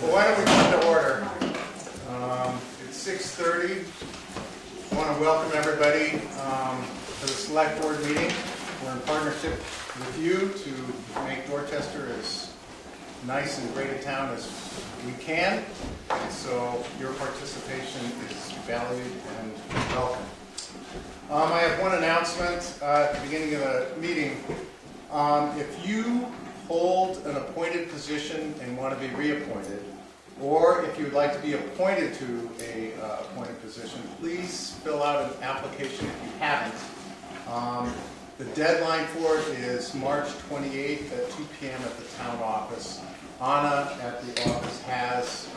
Well, why don't we come to order? It's 6:30. I want to welcome everybody to the Select Board meeting. We're in partnership with you to make Dorchester as nice and great a town as we can. And so your participation is valued and welcome. I have one announcement at the beginning of the meeting. If you hold an appointed position and want to be reappointed, or if you would like to be appointed to a appointed position, please fill out an application if you haven't. The deadline for it is March 28th at 2 p.m. at the town office. Anna at the office has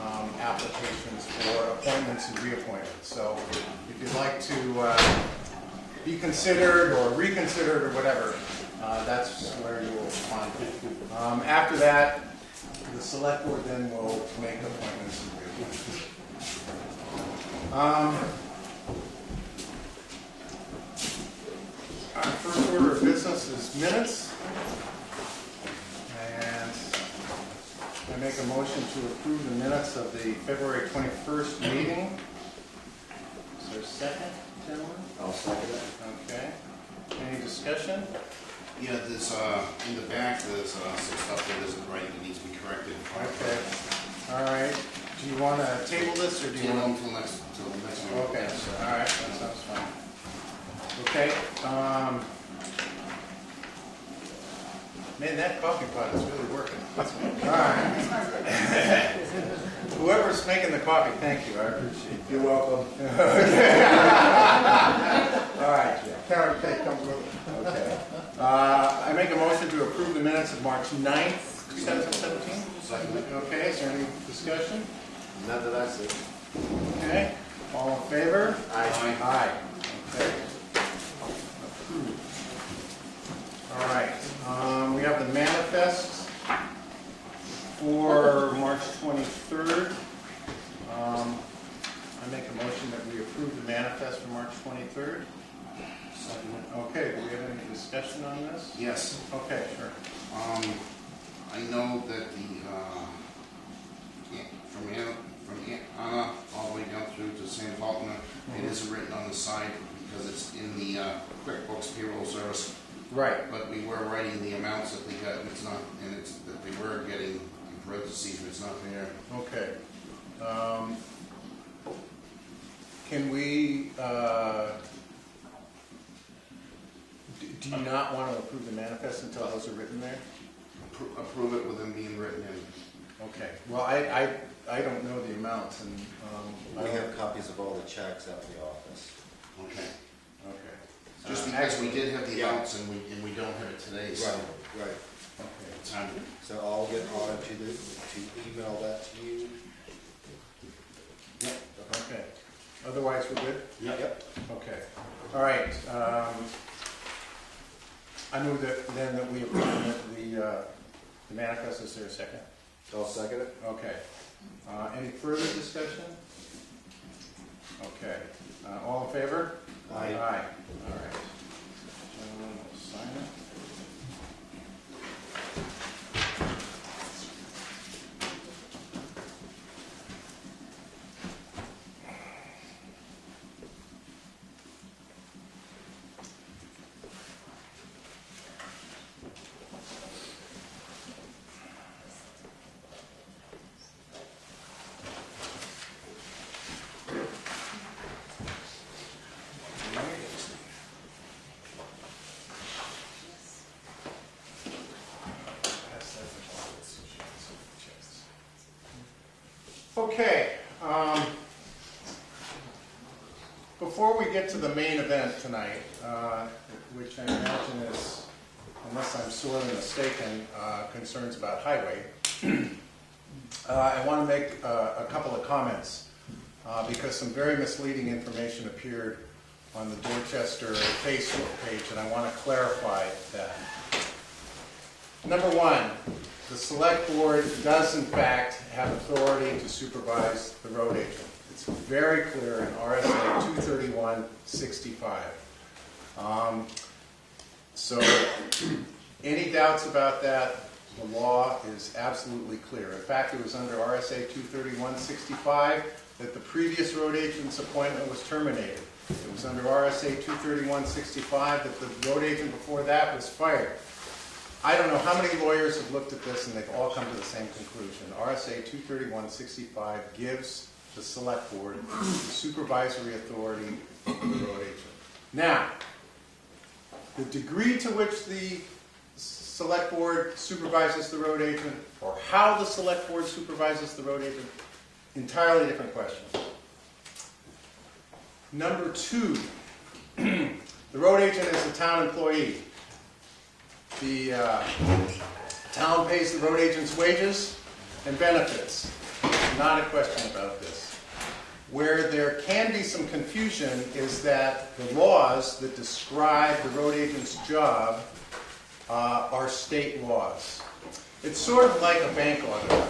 applications for appointments and reappointments. So if you'd like to be considered or reconsidered or whatever, that's where you will find it. After that, the Select Board then will make appointments and reappointments. Our first order of business is minutes. And I make a motion to approve the minutes of the February 21st meeting. Is there a second, gentlemen? I'll second it. Okay. Any discussion? Yeah, there's, in the back, there's some stuff that isn't right that needs to be corrected. Okay. All right. Do you want to table this, or do you want to? Until the next one. Okay. All right. That sounds fine. Okay. Man, that coffee pot is really working. All right. Whoever's making the coffee, thank you. I appreciate it. You're welcome. All right. Carrot cake comes with it. Okay. I make a motion to approve the minutes of March 9th, 2017. Second. Okay. Is there any discussion? Not that I see. Okay. All in favor? Aye. Aye. Okay. Approved. All right. We have the manifest for March 23rd. I make a motion that we approve the manifest for March 23rd. Second. Okay. Do we have any discussion on this? Yes. Okay. Sure. I know that from Anna all the way down through to St. Faulkner, it isn't written on the side because it's in the QuickBooks payroll service. Right. But we were writing the amounts that they got, and it's not, and it's that they were getting in parentheses, but it's not there. Okay. Can we? Do you not want to approve the manifest until those are written there? Approve it with them being written in. Okay. Well, I don't know the amounts, and We have copies of all the checks out in the office. Okay. Okay. Just because we did have the amounts and we don't have it today, so. Right. Okay. It's time. So I'll get on to email that to you. Yep. Okay. Otherwise, we're good? Yep. Okay. All right. I move that we approve the manifest. Is there a second? I'll second it. Okay. Any further discussion? Okay. All in favor? Aye. Aye. All right. Gentlemen, will sign it. Okay, before we get to the main event tonight, which I imagine is, unless I'm sorely mistaken, concerns about highway, I want to make a couple of comments because some very misleading information appeared on the Dorchester Facebook page, and I want to clarify that. Number one, the Select Board does in fact have authority to supervise the road agent. It's very clear in RSA 231-65. So any doubts about that, the law is absolutely clear. In fact, it was under RSA 231-65 that the previous road agent's appointment was terminated. It was under RSA 231-65 that the road agent before that was fired. I don't know how many lawyers have looked at this and they've all come to the same conclusion. RSA 231-65 gives the select board the supervisory authority over the road agent. Now, the degree to which the select board supervises the road agent, or how the select board supervises the road agent, entirely different question. Number two, the road agent is a town employee. The town pays the road agent's wages and benefits. Not a question about this. Where there can be some confusion is that the laws that describe the road agent's job are state laws. It's sort of like a bank auditor.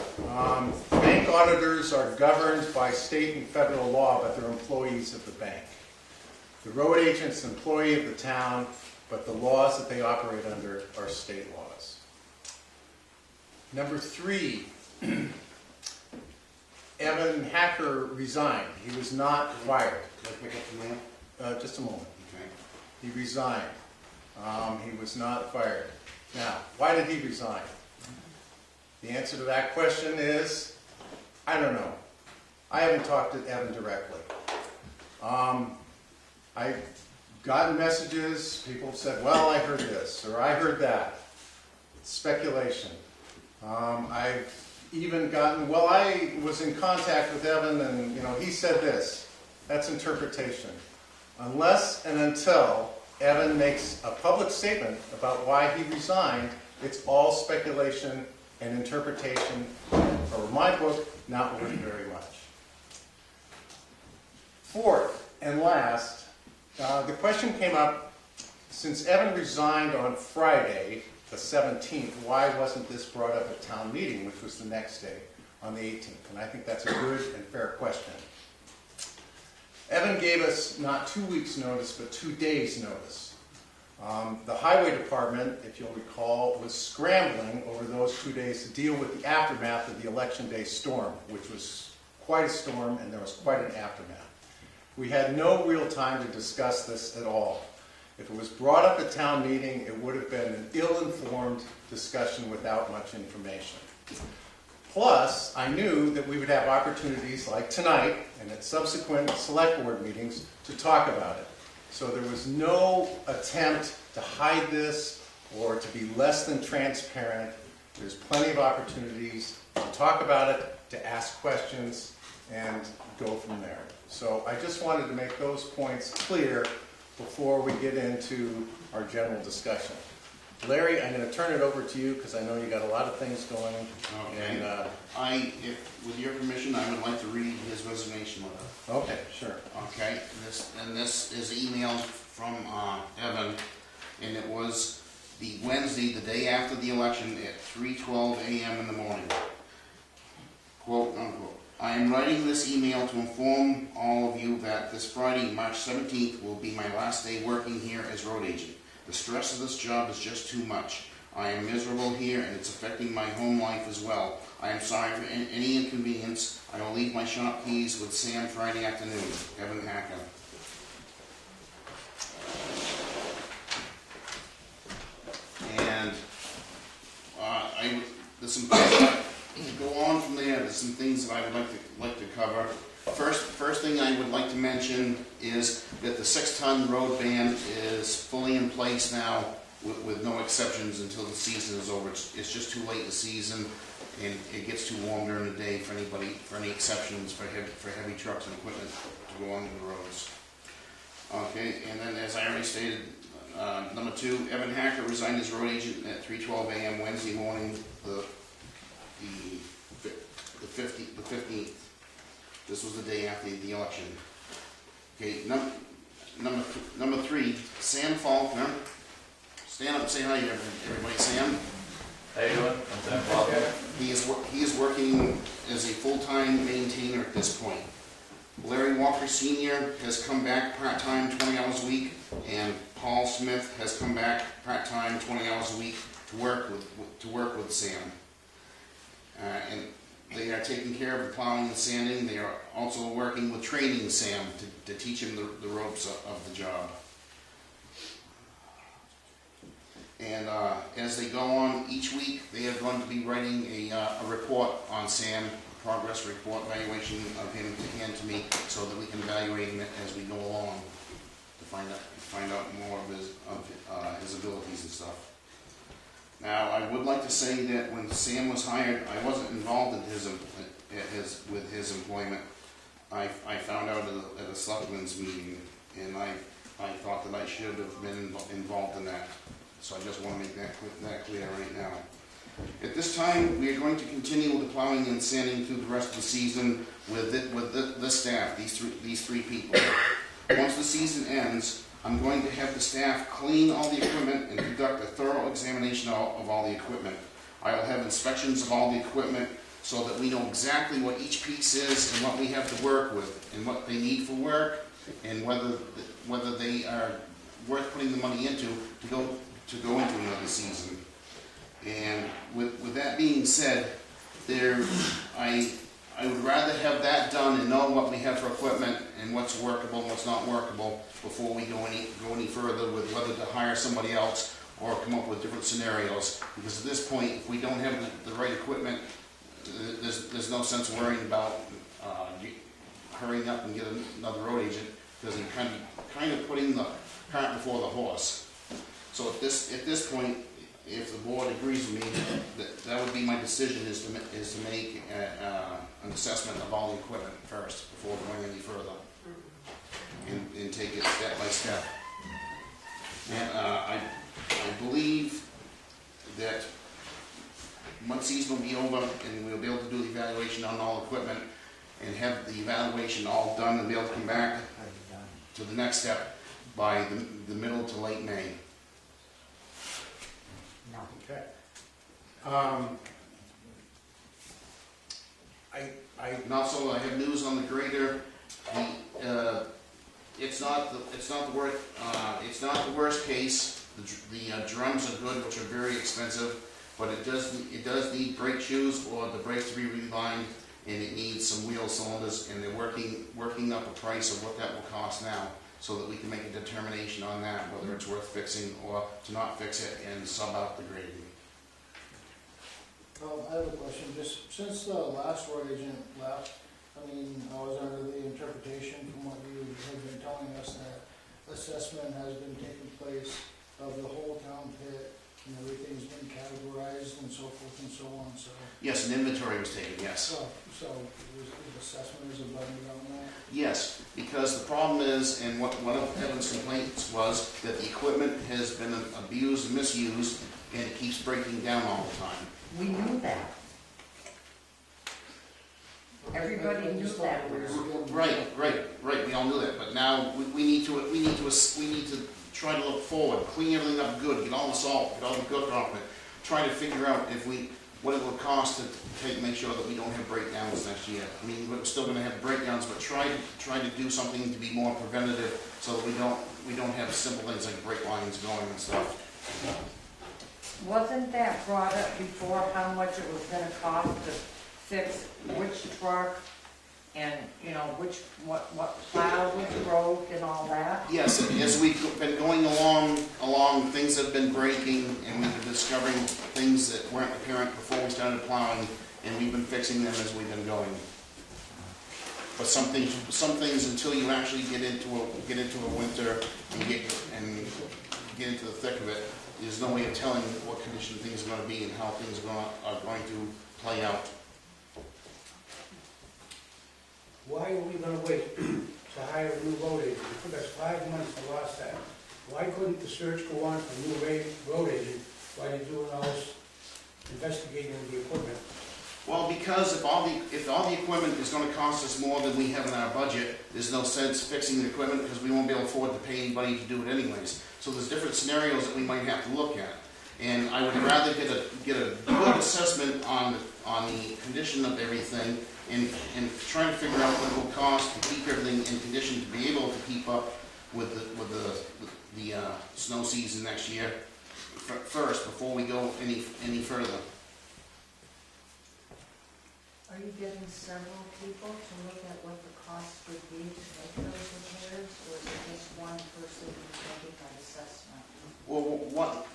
Bank auditors are governed by state and federal law, but they're employees of the bank. The road agent's an employee of the town, but the laws that they operate under are state laws. Number three, Evan Hacker resigned. He was not fired. Can I pick up the mail? Just a moment. Okay. He resigned. He was not fired. Now, why did he resign? The answer to that question is, I don't know. I haven't talked to Evan directly. I've gotten messages, people have said, well, I heard this, or I heard that. It's speculation. I've even gotten, well, I was in contact with Evan and, he said this. That's interpretation. Unless and until Evan makes a public statement about why he resigned, it's all speculation and interpretation, or my book, not worth very much. Fourth and last, the question came up, since Evan resigned on Friday, the 17th, why wasn't this brought up at town meeting, which was the next day, on the 18th? And I think that's a good and fair question. Evan gave us not 2 weeks' notice, but 2 days' notice. The highway department, if you'll recall, was scrambling over those 2 days to deal with the aftermath of the election day storm, which was quite a storm and there was quite an aftermath. We had no real time to discuss this at all. If it was brought up at town meeting, it would have been an ill-informed discussion without much information. Plus, I knew that we would have opportunities like tonight and at subsequent select board meetings to talk about it. So there was no attempt to hide this or to be less than transparent. There's plenty of opportunities to talk about it, to ask questions, and go from there. So I just wanted to make those points clear before we get into our general discussion. Larry, I'm going to turn it over to you because I know you got a lot of things going. Okay. And with your permission, I would like to read his resignation letter. Okay, sure. Okay. This is email from Evan, and it was the Wednesday, the day after the election, at 3:12 a.m. in the morning. Quote unquote. I am writing this email to inform all of you that this Friday, March 17th, will be my last day working here as road agent. The stress of this job is just too much. I am miserable here and it's affecting my home life as well. I am sorry for any inconvenience. I will leave my shop keys with Sam Friday afternoon. Evan Hacker. And there's some things to go on from there. There's some things that I would like to cover. First thing I would like to mention is that the 6-ton road ban is fully in place now with no exceptions until the season is over. It's just too late in the season and it gets too warm during the day for any exceptions for heavy trucks and equipment to go onto the roads. Okay, and then as I already stated, number 2, Evan Hacker resigned as road agent at 3:12 a.m. Wednesday morning, the 15th. This was the day after the election. Okay, number 3, Sam Faulkner. Stand up and say hi to everybody, Sam. How you doing? I'm Sam Faulkner. He is working as a full-time maintainer at this point. Larry Walker Sr. has come back part-time, 20 hours a week, and Paul Smith has come back part-time, 20 hours a week. work with Sam. And they are taking care of the plowing and sanding. They are also working with training Sam to teach him the ropes of the job. And as they go on each week, they are going to be writing a report on Sam, a progress report, evaluation of him to hand to me, so that we can evaluate him as we go along to find out more of his abilities and stuff. Now, I would like to say that when Sam was hired, I wasn't involved in with his employment. I found out at a selectmen's meeting, and I thought that I should have been involved in that. So I just want to make that clear right now. At this time, we are going to continue with the plowing and sanding through the rest of the season with the staff, these three people. Once the season ends, I'm going to have the staff clean all the equipment and conduct a thorough examination of all the equipment. I will have inspections of all the equipment so that we know exactly what each piece is and what we have to work with and what they need for work and whether they are worth putting the money into to go into another season. And with that being said, I would rather have that done and know what we have for equipment and what's workable and what's not workable before we go any further with whether to hire somebody else or come up with different scenarios. Because at this point, if we don't have the right equipment, there's no sense worrying about hurrying up and get another road agent, because you're kind of putting the cart before the horse. So at this point, if the board agrees with me, that would be my decision, is to make an assessment of all the equipment first before going any further, and take it step by step. And I believe that once season will be over and we'll be able to do the evaluation on all equipment and have the evaluation all done and be able to come back to the next step by the middle to late May. Okay. And also, I have news on the grader. It's not the worst case. The drums are good, which are very expensive, but it does need brake shoes or the brakes to be relined, and it needs some wheel cylinders. And they're working up a price of what that will cost now, so that we can make a determination on that, whether it's worth fixing or to not fix it and sub out the grading. I have a question. Just since the last road agent left, I was under the interpretation from what you have been telling us that assessment has been taking place of the whole town pit and everything's been categorized and so forth and so on. So Yes, an inventory was taken, yes. So the assessment is abutting on that? Yes, because the problem is, and one of Evan's complaints was that the equipment has been abused and misused, and it keeps breaking down all the time. We knew that. Everybody knew that. Right. We all knew that, but now we need to try to look forward, clean everything up good, get all the salt, get all the good off it, try to figure out what it will cost to make sure that we don't have breakdowns next year. We're still going to have breakdowns, but try to do something to be more preventative, so that we don't have simple things like brake lines going and stuff. Wasn't that brought up before, how much it was gonna cost to fix which truck and, what plow was broke and all that? Yes, as we've been going along, things have been breaking, and we've been discovering things that weren't apparent before we started plowing, and we've been fixing them as we've been going. But some things until you actually get into a winter and get into the thick of it, there's no way of telling what condition things are going to be and how things are going to play out. Why are we gonna wait to hire a new road agent? It took us 5 months the last time. Why couldn't the search go on for a new road agent while you're doing all this investigating of the equipment? Well, because if all the equipment is going to cost us more than we have in our budget, there's no sense fixing the equipment, because we won't be able to afford to pay anybody to do it anyways. So there's different scenarios that we might have to look at, and I would rather get a good assessment on the condition of everything, and try to figure out what it will cost to keep everything in condition to be able to keep up with the snow season next year, first before we go any further. Are you getting several people to look at what the cost would be to make those repairs, or is it just one person making that assessment? Well,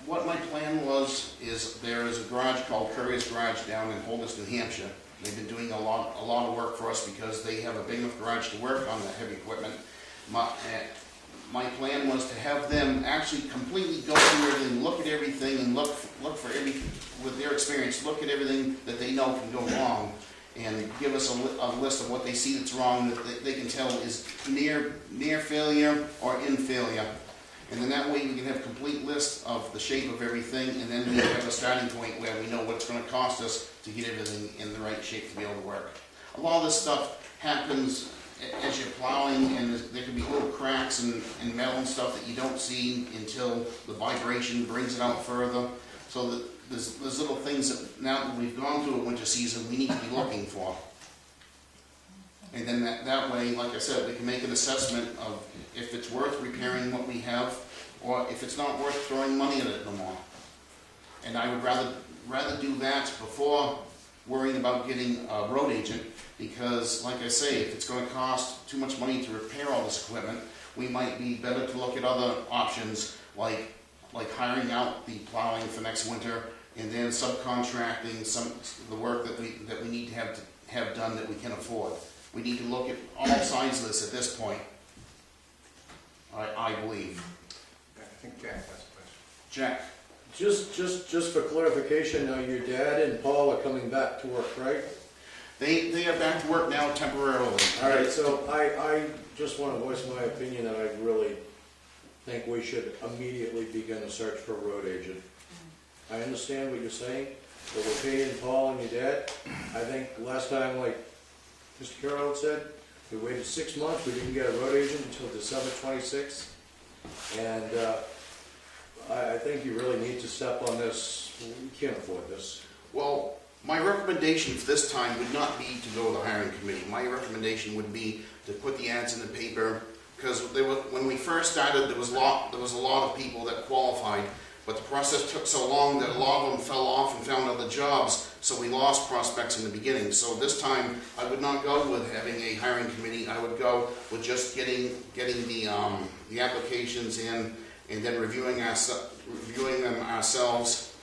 what my plan was is there is a garage called Curry's Garage down in Holders, New Hampshire. They've been doing a lot of work for us because they have a big enough garage to work on the heavy equipment. My plan was to have them actually completely go through everything, look at everything, and look for every, with their experience, look at everything that they know can go wrong, and give us a list of what they see that's wrong that they can tell is near failure or in failure. And then that way we can have a complete list of the shape of everything, and then we have a starting point where we know what it's going to cost us to get everything in the right shape to be able to work. A lot of this stuff happens as you're plowing, and there can be little cracks and metal and stuff that you don't see until the vibration brings it out further. So that there's little things that now that we've gone through a winter season, we need to be looking for. And then that way, like I said, we can make an assessment of if it's worth repairing what we have, or if it's not worth throwing money at it no more. And I would rather do that before worrying about getting a road agent, because like I say, if it's going to cost too much money to repair all this equipment, we might be better to look at other options like hiring out the plowing for next winter, and then subcontracting the work that we need to have done that we can afford. We need to look at all sides of this at this point, I believe. I think Jack has a question. Jack? Just for clarification, now your dad and Paul are coming back to work, right? They are back to work now temporarily. All right, so I just want to voice my opinion that I really think we should immediately begin a search for a road agent. I understand what you're saying, but we're paying Paul and your dad. I think last time, like Mr. Carroll said, we waited 6 months, we didn't get a road agent until December 26th. And I think you really need to step on this. We can't afford this. Well, my recommendation for this time would not be to go to the hiring committee. My recommendation would be to put the ads in the paper, because when we first started, there was a lot of people that qualified, but the process took so long that a lot of them fell off and found other jobs, so we lost prospects in the beginning. So this time, I would not go with having a hiring committee. I would go with just getting the applications in, and then reviewing them ourselves,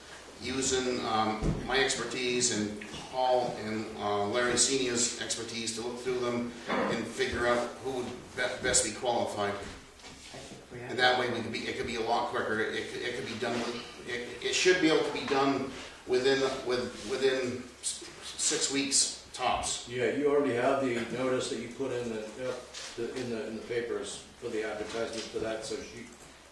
using my expertise and Paul and Larry Senior's expertise to look through them and figure out who would best be qualified. And that way it could be a lot quicker. It could be done it should be able to be done within 6 weeks tops. Yeah, you already have the notice that you put in the papers for the advertisement for that, so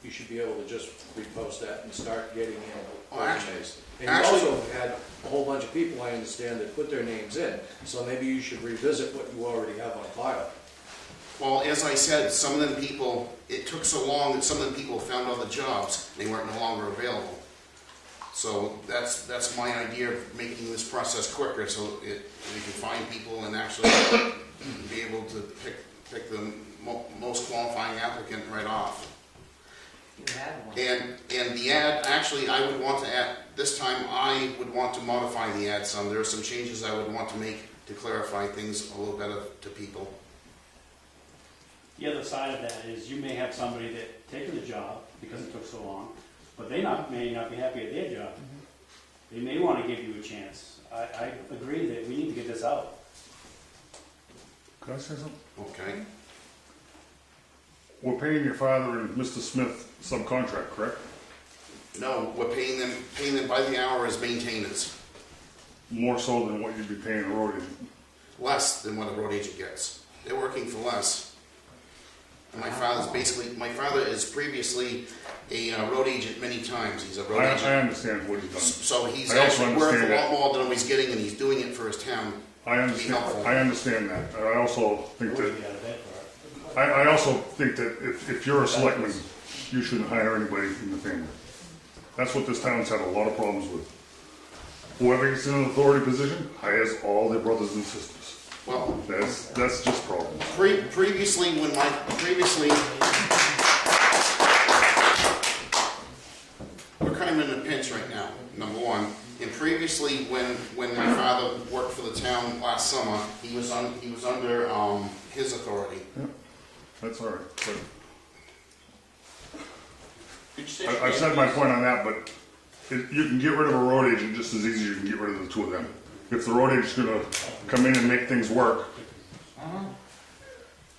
you should be able to just repost that and start getting in resumes. And you also had a whole bunch of people, I understand, that put their names in, so maybe you should revisit what you already have on file. Well, as I said, some of them people, it took so long that some of them people found other jobs. They weren't no longer available. So that's my idea of making this process quicker, so we can find people and actually be able to pick the most qualifying applicant right off. You had one. And the ad, actually, I would want to add, this time I would want to modify the ad some. There are some changes I would want to make to clarify things a little better to people. The other side of that is you may have somebody that taken the job because it took so long, but they may not be happy at their job. They may want to give you a chance. I agree that we need to get this out. Can I say something? Okay. We're paying your father and Mr. Smith subcontract, correct? No, we're paying them by the hour as maintainers. More so than what you'd be paying a road agent. Less than what a road agent gets. They're working for less. And my father is previously a road agent many times. He's a road agent. I understand what he's done. So he's actually worth a lot more than what he's getting, and he's doing it for his town. I understand that. I also think that Be out of bed for it. I also think that if you're a selectman, you shouldn't hire anybody in the family. That's what this town's had a lot of problems with. Whoever gets in an authority position hires all their brothers and sisters. Well, That's just problems. previously, we're kind of in a this right now, number one. And previously, when my father worked for the town last summer, he was under his authority. That's all right. But Did you say I've said my point on that, but you can get rid of a road agent just as easy as you can get rid of the two of them. If the road agent's gonna come in and make things work,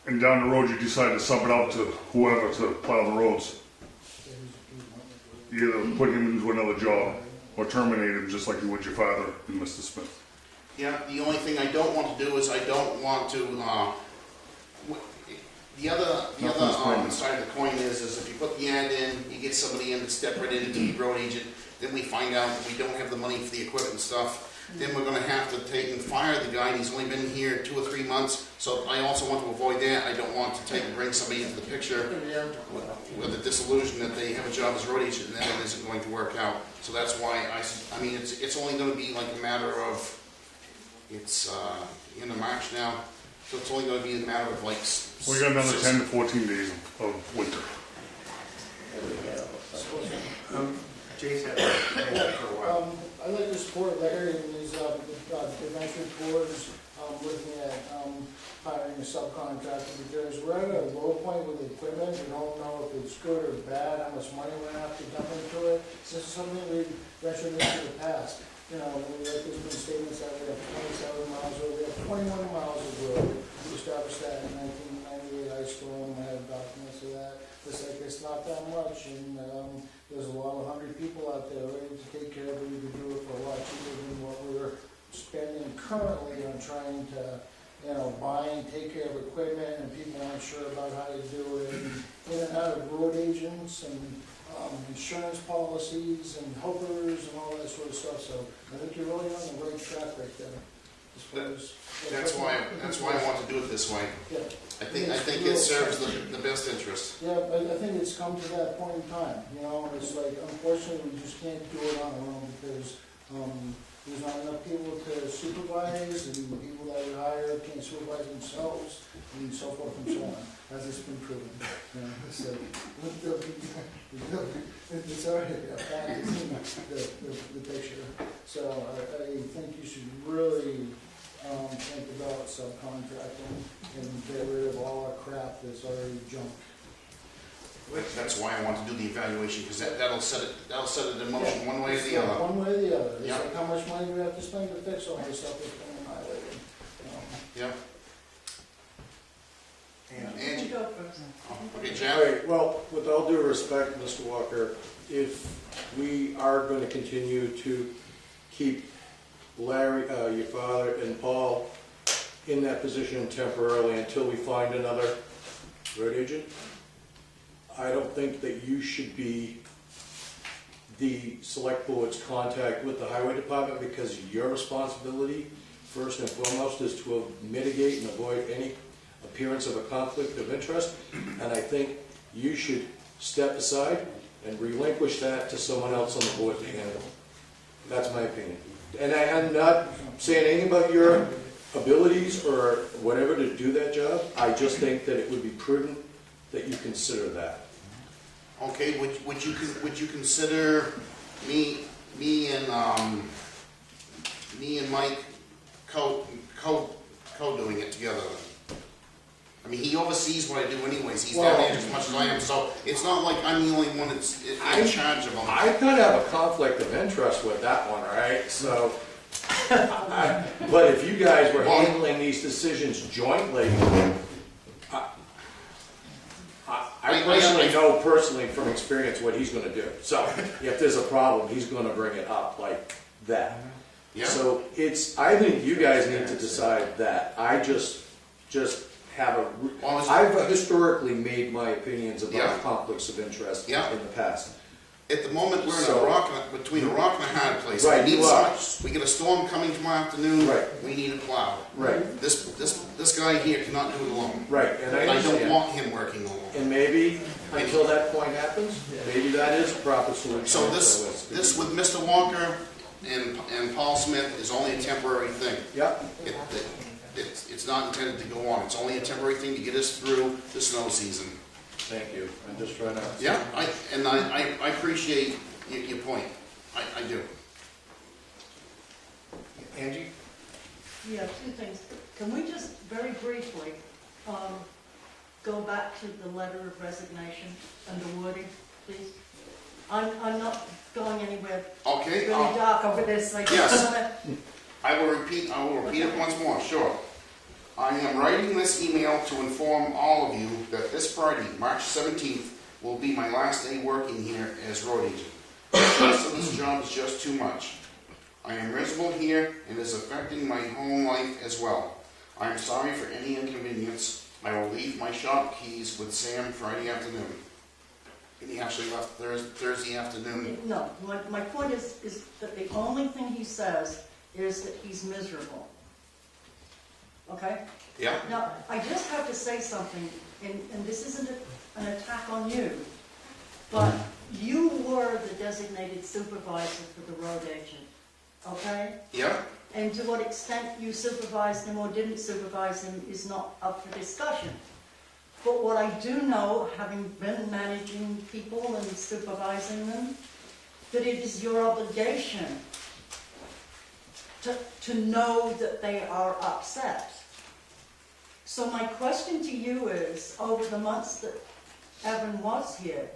and down the road you decide to sub it out to whoever to plow the roads, you either put him into another job or terminate him just like you would your father and Mr. Smith. Yeah, the only thing I don't want to do is I don't want to, the other side of the coin is if you put the ad in, you get somebody in to step right in to be road agent, then we find out that we don't have the money for the equipment stuff, then we're gonna have to take and fire the guy, and he's only been here 2 or 3 months, so I also want to avoid that. I don't want to take and bring somebody into the picture with a disillusion that they have a job as road agent and then it isn't going to work out. So that's why I mean, it's only gonna be like a matter of, it's end of March now, so it's only going to be a matter of like... We got another 10 to 14 days of winter. Jason, for a while. I'd like to support Larry in his adventure towards looking at hiring a subcontractor, because we're at a low point with the equipment. We don't know if it's good or bad, how much money we're going to have to dump into it. This is something we've ventured into in the past. You know, there's been statements that we have 27 miles or we have 21 miles of road. We established that in 1998 ice storm. I have documents of that. It's like, it's not that much, and there's a lot of hungry people out there ready to take care of it. We could do it for a lot cheaper than what we're spending currently on trying to, you know, buy and take care of equipment, and people aren't sure about how to do it, and in and out of road agents and insurance policies and helpers and all that sort of stuff. So I think you're really on the right track right there. That's why I want to do it this way. Yeah. I think it serves the best interest. Yeah, I think it's come to that point in time. You know, it's like, unfortunately, we just can't do it on our own because there's not enough people to supervise, and the people that we hire can't supervise themselves, and so forth and so on, as it's been proven. You know, it's like, it's already a fact, it's in the picture. So I think you should really think about subcontracting and get rid of all our crap that's already junk. That's why I want to do the evaluation, because that'll set it in motion one way or the other. One way or the other. It's Yeah. like how much money do we have to spend to fix all this stuff that's been annihilated. Yeah. Angie. Okay, All Jack. right, well, with all due respect, Mr. Walker, if we are going to continue to keep Larry, your father, and Paul in that position temporarily until we find another road agent, I don't think that you should be the select board's contact with the highway department, because your responsibility, first and foremost, is to mitigate and avoid any appearance of a conflict of interest. And I think you should step aside and relinquish that to someone else on the board to handle. That's my opinion. And I'm not saying anything about your abilities or whatever to do that job. I just think that it would be prudent that you consider that. Okay, would you consider me and Mike co-doing it together? I mean, he oversees what I do anyways. He's down there just as much as I am, so it's not like I'm the only one that's in charge of them. I kind of have a conflict of interest with that one, right? So, but if you guys were handling these decisions jointly, I personally know from experience what he's going to do. So if there's a problem, he's going to bring it up like that. Yeah. So I think you guys need to decide that. I just have I've historically made my opinions about conflicts of interest in the past. At the moment, we're between a rock and a hard place. Right, we get a storm coming tomorrow afternoon. Right. We need a plow. Right. This guy here cannot do it alone. Right, and I don't want him working alone. And maybe until that point happens, maybe that is a proper solution. So this with Mr. Walker and Paul Smith is only a temporary thing. Yep. It's not intended to go on. It's only a temporary thing to get us through the snow season. Thank you. I'm just trying to. Yeah, I appreciate your point. I do. Angie? Yeah, two things. Can we just very briefly go back to the letter of resignation and the wording, please? I'm not going anywhere Okay, really dark over this. I just yes. wanna, I will repeat it once more, sure. I am writing this email to inform all of you that this Friday, March 17th, will be my last day working here as road agent. The stress of this job is just too much. I am miserable here and is affecting my home life as well. I am sorry for any inconvenience. I will leave my shop keys with Sam Friday afternoon. And he actually left Thursday afternoon. no, my point is that the only thing he says is that he's miserable. Okay? Yeah? Now, I just have to say something, and this isn't an attack on you, but you were the designated supervisor for the road agent, okay? Yeah? And to what extent you supervised him or didn't supervise him is not up for discussion. But what I do know, having been managing people and supervising them, that it is your obligation to know that they are upset. So my question to you is, over the months that Evan was here,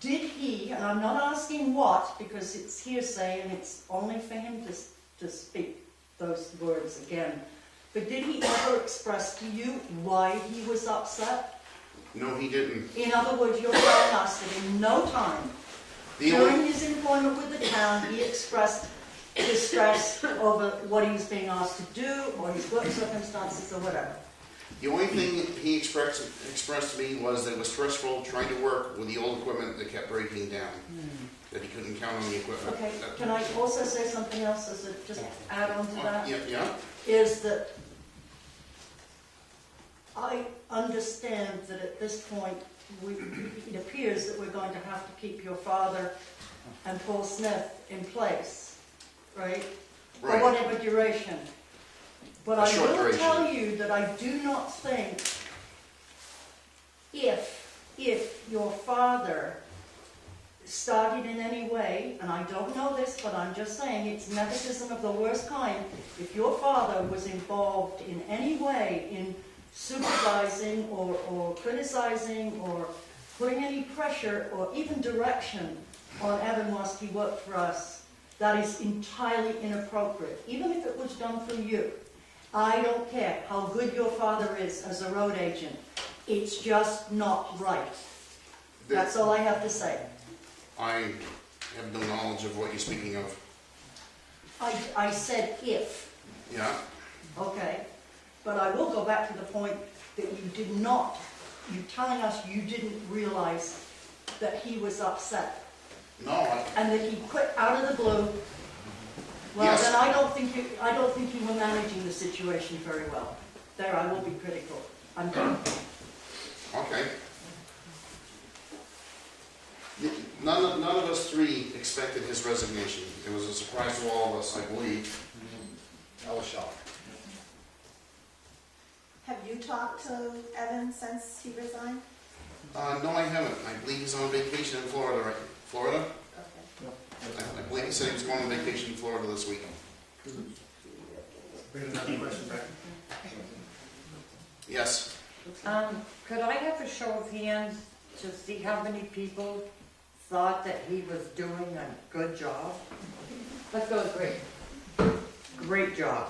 did he, and I'm not asking what, because it's hearsay and it's only for him to speak those words again, but did he ever express to you why he was upset? No, he didn't. In other words, you're telling us that in no time, during his employment with the town, he expressed distress over what he was being asked to do, or his work circumstances, or whatever. The only thing he expressed to me was that it was stressful trying to work with the old equipment that kept breaking down. That he couldn't count on the equipment. Okay, can I also say something else as a just add on to that? Yeah. Is that I understand that at this point, it appears that we're going to have to keep your father and Paul Smith in place, right? For Right. whatever duration. But A I short will duration. tell you that I do not think if your father started in any way, and I don't know this, but I'm just saying it's nepotism of the worst kind, if your father was involved in any way in supervising or criticizing or putting any pressure or even direction on Evan whilst he worked for us, that is entirely inappropriate, even if it was done through you. I don't care how good your father is as a road agent. It's just not right. That's all I have to say. I have no knowledge of what you're speaking of. I said if, Yeah? okay? But I will go back to the point that you did not, you telling us you didn't realize that he was upset No, and that he quit out of the blue. Well, Yes. then I don't think you were managing the situation very well. There, I will be critical. I'm done. okay. None of us three expected his resignation. It was a surprise to all of us, I believe. I was shocked. Have you talked to Evan since he resigned? No, I haven't. I believe he's on vacation in Florida, right? Florida? Okay. I believe he said he was going on vacation in Florida this week. Bring another question back. Yes. Could I have a show of hands to see how many people thought that he was doing a good job? Let's go with great. Great job.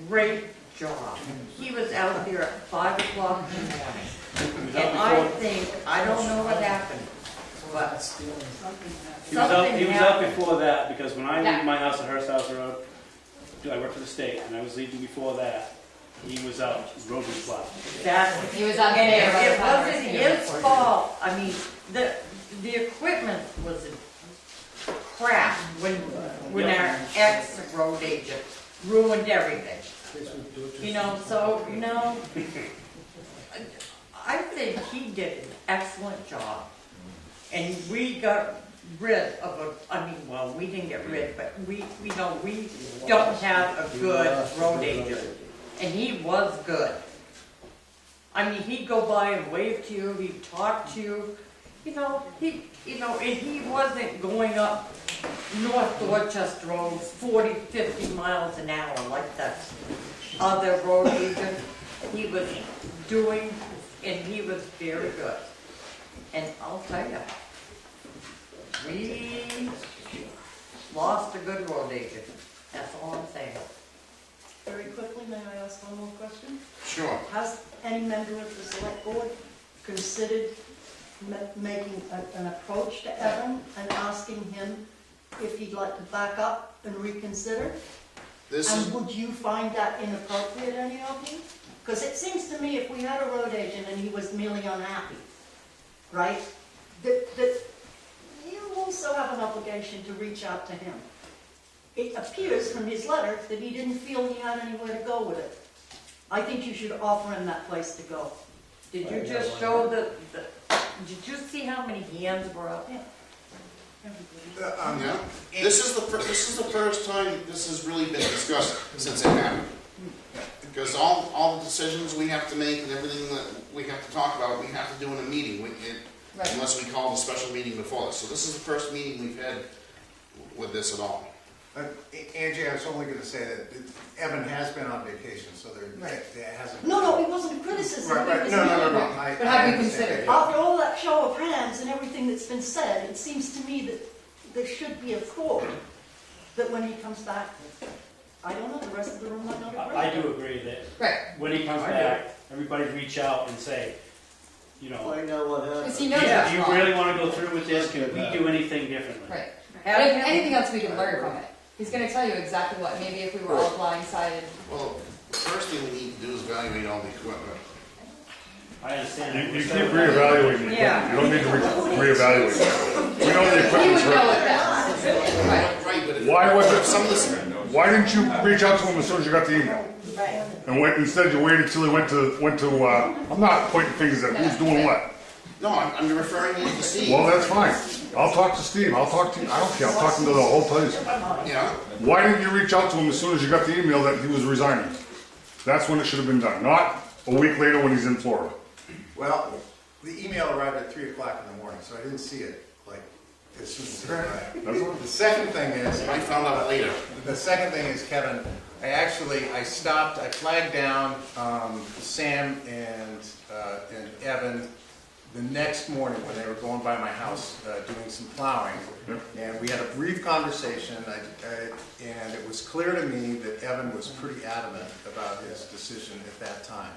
Great job. He was out there at 5 o'clock in the morning. And I don't know what happened, but He was out before that, because when I leave my house at Hearst House Road, I work for the state, and I was leaving before that, he was out road plow. He was out there. It wasn't his fault. I mean, the equipment was crap when our ex-road agent ruined everything. So, I think he did an excellent job. And we got rid of we didn't get rid, but we don't have a good road agent. And he was good. I mean, he'd go by and wave to you, he'd talk to you, And he wasn't going up North Dorchester Road 40, 50 miles an hour like that other road agent. He was doing, and he was very good. And I'll tell you, we lost a good road agent. That's all I'm saying. Very quickly, may I ask one more question? Sure. Has any member of the select board considered making an approach to Evan and asking him if he'd like to back up and reconsider? And would you find that inappropriate, any of you? Because it seems to me if we had a road agent and he was merely unhappy, right, that you also have an obligation to reach out to him. It appears from his letter that he didn't feel he had anywhere to go with it. I think you should offer him that place to go. Did you just show did you see how many hands were up? Yeah. Yeah. This is the first time this has really been discussed since it happened. Because all the decisions we have to make and everything that we have to talk about, we have to do in a meeting, unless we call a special meeting before this. So this is the first meeting we've had with this at all. Angie, I was only going to say that Evan has been on vacation, so there hasn't. No, it wasn't a criticism. Right. No. But have you considered? After all that show of hands and everything that's been said, it seems to me that there should be a thought that when he comes back, I don't know, the rest of the room might not agree. I do agree that when he comes back, everybody reach out and say, Find out what happened. Because he knows do that's you wrong. really want to go through with this? Can we do anything differently? Right. But if anything else we can learn from it. He's going to tell you exactly what. Maybe if we were all blindsided. Well, the first thing we need to do is evaluate all the equipment. I understand. You keep reevaluating it. Yeah. You don't need to reevaluate it. We know the He equipment's would know hurt. it best. Right. Right, but Why was it? some of this, Why didn't you reach out to him as soon as you got the email? Right. And instead you waited till he went to. I'm not pointing fingers at who's doing what. no, I'm referring you to Steve. Well, that's fine. I'll talk to Steve. I'll talk to you. I don't care. I'll talk to the whole place. Yeah. Why didn't you reach out to him as soon as you got the email that he was resigning? That's when it should have been done, not a week later when he's in Florida. Well, the email arrived at 3 o'clock in the morning, so I didn't see it like as soon as it arrived. That's all. The second thing is, I found out later. The second thing is, Kevin, I flagged down Sam and Evan the next morning when they were going by my house doing some plowing. Yep. And we had a brief conversation, and it was clear to me that Evan was pretty adamant about his decision at that time.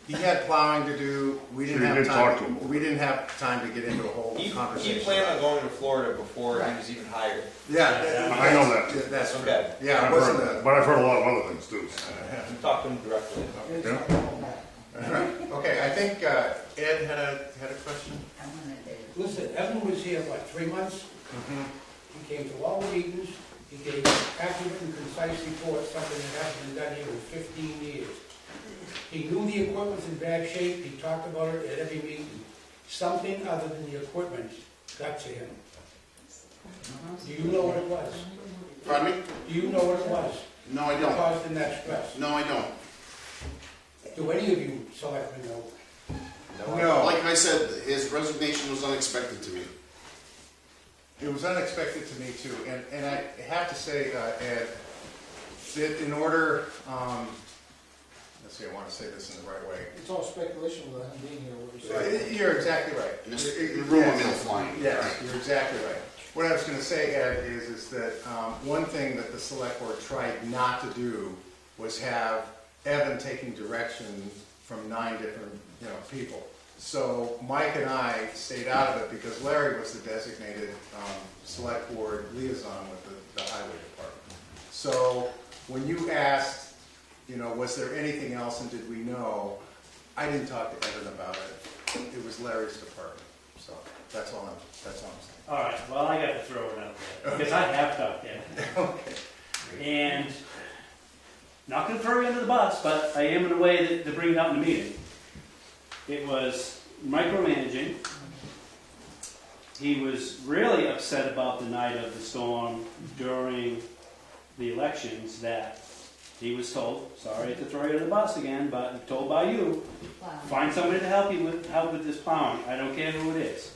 He had plowing to do. We didn't So you have didn't time. talk to him. We didn't have time to get into a whole He conversation. planned on going to Florida before he was even hired. Yeah, I know that. yeah, that's true. Okay. Yeah, it I've wasn't heard, a. but I've heard a lot of other things too. Talk to him directly. Yeah. Okay, I think Ed had a question. Listen, Evan was here, 3 months? He came to all the meetings, he gave accurate and concise reports, something that hasn't been done here in 15 years. He knew the equipment was in bad shape, he talked about it at every meeting. Something other than the equipment got to him. Do you know what it was? Pardon me? Do you know what it was? No, I That don't. caused him that stress? No, I don't. Do any of you selectmen know? No, Like I said, his resignation was unexpected to me. it was unexpected to me too, and I have to say, Ed, that in order, let's see, I want to say this in the right way. It's all speculation without him being here, what you're saying. You're exactly right. The rumor mill flying. Yes, you're exactly right. What I was going to say, Ed, is that one thing that the select board tried not to do was have Evan taking direction from 9 different, people. So Mike and I stayed out of it because Larry was the designated select board liaison with the highway department. So when you asked, was there anything else and did we know, I didn't talk to Evan about it. It was Larry's department. So that's all I'm saying. All right, well, I got to throw it out there, because I have talked to him. Okay. And, not going to throw you under the bus, but I am in a way to bring it up in the meeting. It was micromanaging. He was really upset about the night of the storm during the elections that he was told, sorry to throw you under the bus again, but told by you, Wow. find somebody to help with this plowing. I don't care who it is.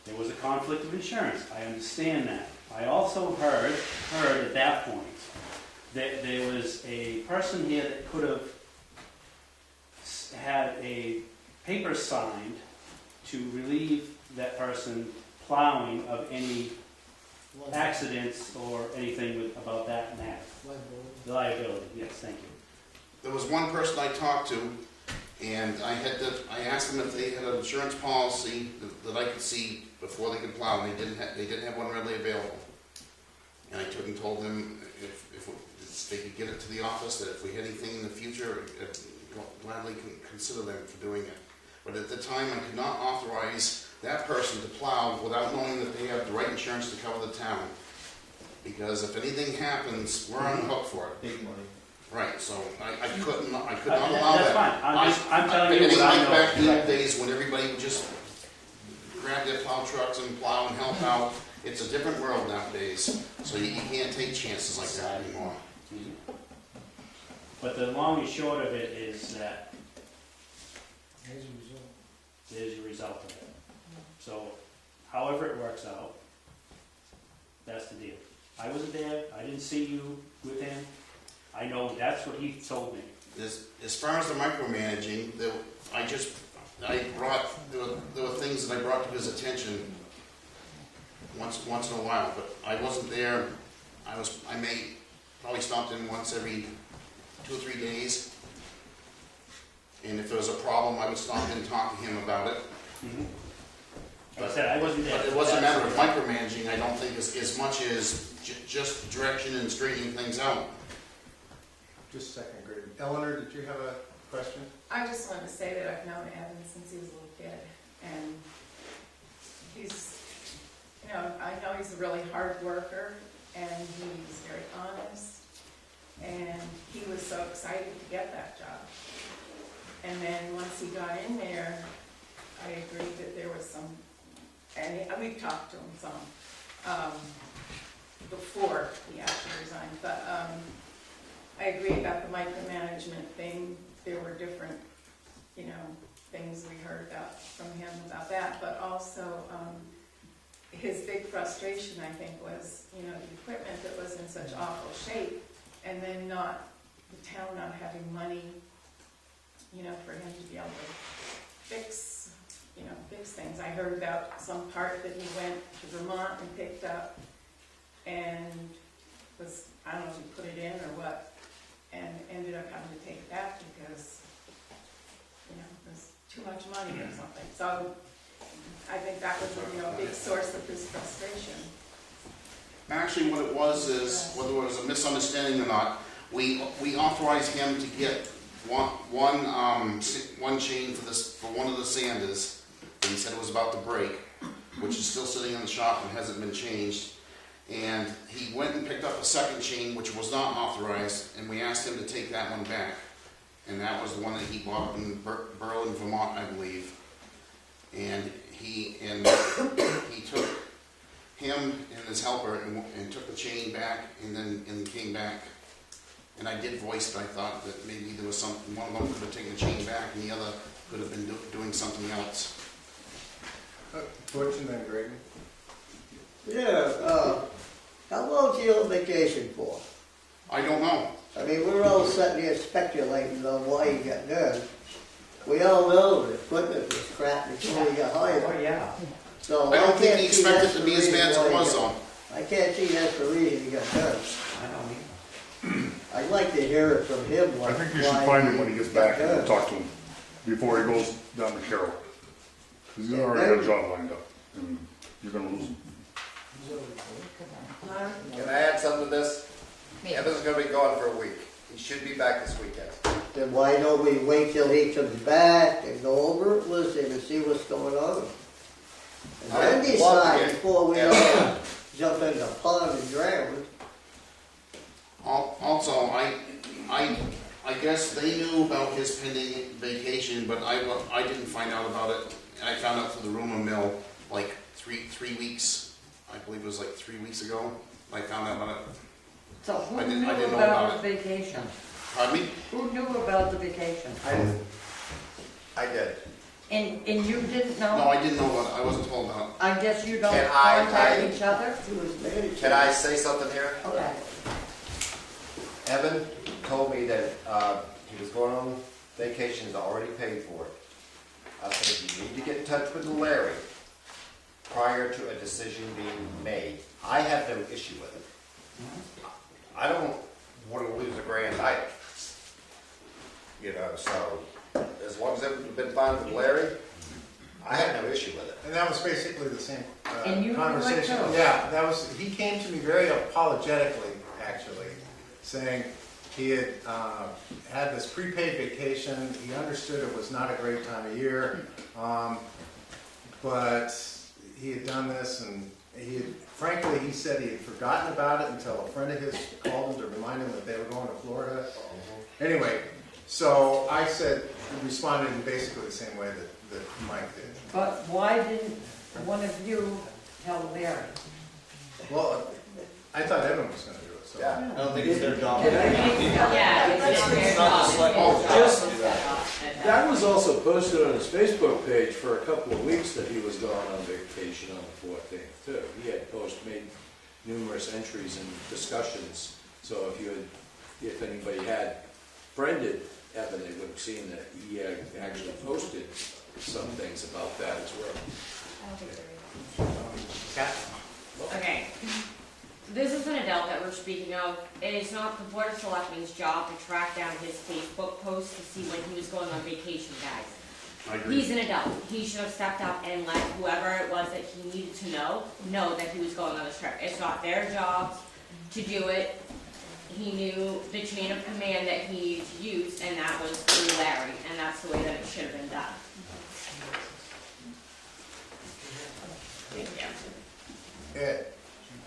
There was a conflict of insurance, I understand that. I also heard at that point that there was a person here that could have had a paper signed to relieve that person plowing of any accidents or anything about that matter. The liability, yes, thank you. There was one person I talked to, and I asked them if they had an insurance policy that I could see before they could plow, and they didn't have one readily available. And I took and told them if they could get it to the office, that if we had anything in the future, I'd gladly consider them for doing it. But at the time, I could not authorize that person to plow without knowing that they have the right insurance to cover the town. Because if anything happens, we're on the hook for it. Big money. Right, so I could not allow That's that. fine, I'm telling you It ain't what I like know. back in the old days when everybody would just grab their plow trucks and plow and help out. It's a different world nowadays, so you can't take chances like that anymore. But the long and short of it is that there's a result of it. So, however it works out, that's the deal. I wasn't there, I didn't see you with him. I know that's what he told me. As far as the micromanaging, there were things that I brought to his attention once in a while, but I wasn't there. I may probably stopped in once every 2 or 3 days, and if there was a problem, I would stop in and talk to him about it. Mm-hmm. Like I said, I wasn't there. But it wasn't a matter of micromanaging, I don't think, as much as just direction and straightening things out. Just a second, Greg. Eleanor, did you have a question? I just wanted to say that I've known Evan since he was a little kid, and he's, I know he's a really hard worker, and he's very honest, and he was so excited to get that job. And then once he got in there, I agreed that there was some, and we've talked to him some, before he actually resigned, but I agree about the micromanagement thing. There were different, things we heard about from him about that, but also his big frustration, I think, was, the equipment that was in such awful shape, and then the town not having money, for him to be able to fix things. I heard about some part that he went to Vermont and picked up, and was, I don't know if he put it in or what, and ended up having to take it back because, there's too much money or something. So I think that was a big source of his frustration. Actually, what it was is, whether it was a misunderstanding or not, we authorized him to get one chain for one of the sanders, and he said it was about to break, which is still sitting in the shop and hasn't been changed. And he went and picked up a second chain, which was not authorized, and we asked him to take that one back. And that was the one that he bought up in Berlin, Vermont, I believe. And he took him and his helper and took the chain back, and came back. And I did voice that I thought that maybe there was one of them could have taken the chain back, and the other could have been doing something else. Butch and then Greg. Yeah, how long's he on vacation for? I don't know. I mean, we're all sitting here speculating on why he got done. We all know the equipment was crap before he got hired. Oh, yeah. So I don't think can't he see expected that's to the be as bad as reason it why was, he though. got- I can't see that's the reason he got done. I don't either. I'd like to hear it from him. I think you should find him when he gets back and talk to him before he goes down to Carroll. Because he's already got a job lined up, and you're gonna lose him. Can I add something to this? Evan's gonna be gone for a week. He should be back this weekend. Then why don't we wait till he comes back and go over it with him and see what's going on? And then I'd love to decide get- before we all jump in the pond and drown. Also, I guess they knew about his pending vacation, but I didn't find out about it. I found out through the rumor mill like three weeks. I believe it was like 3 weeks ago. I found out about it. So who I didn't knew know about about the vacation? Pardon me? Who knew about the vacation? I did. And you didn't know? No, I didn't know about it. I wasn't told about it. I guess you don't Can I- contact each other? Can I say something here? Okay. Evan told me that he was going on vacation, he's already paid for it. I said, you need to get in touch with Larry prior to a decision being made. I have no issue with it. I don't want to lose $1,000 either. You know, so as long as it's been fine with Larry, I have no issue with it. And that was basically the same And you conversation. were too. Yeah, that was, he came to me very apologetically, actually, saying he had had this prepaid vacation. He understood it was not a great time of year, but he had done this, and he had, frankly, he said he had forgotten about it until a friend of his called him to remind him that they were going to Florida. Anyway, so I responded in basically the same way that Mike did. But why didn't one of you tell Larry? Well, I thought Evan was going to do it, so. Yeah. I don't think it's their job. Yeah, It's not just like, oh, just do that. That was also posted on his Facebook page for a couple of weeks that he was going on vacation on the 14th too. He had made numerous entries and discussions. So if anybody had friended Evan, they would have seen that he had actually posted some things about that as well. I don't think there is. Okay. This is an adult that we're speaking of. It is not the Board of Selectmen's job to track down his Facebook posts to see when he was going on vacation, guys. I agree. He's an adult. He should have stepped up and let whoever it was that he needed to know that he was going on this trip. It's not their job to do it. He knew the chain of command that he needed to use, and that was through Larry, and that's the way that it should have been done. Thank you. Ed,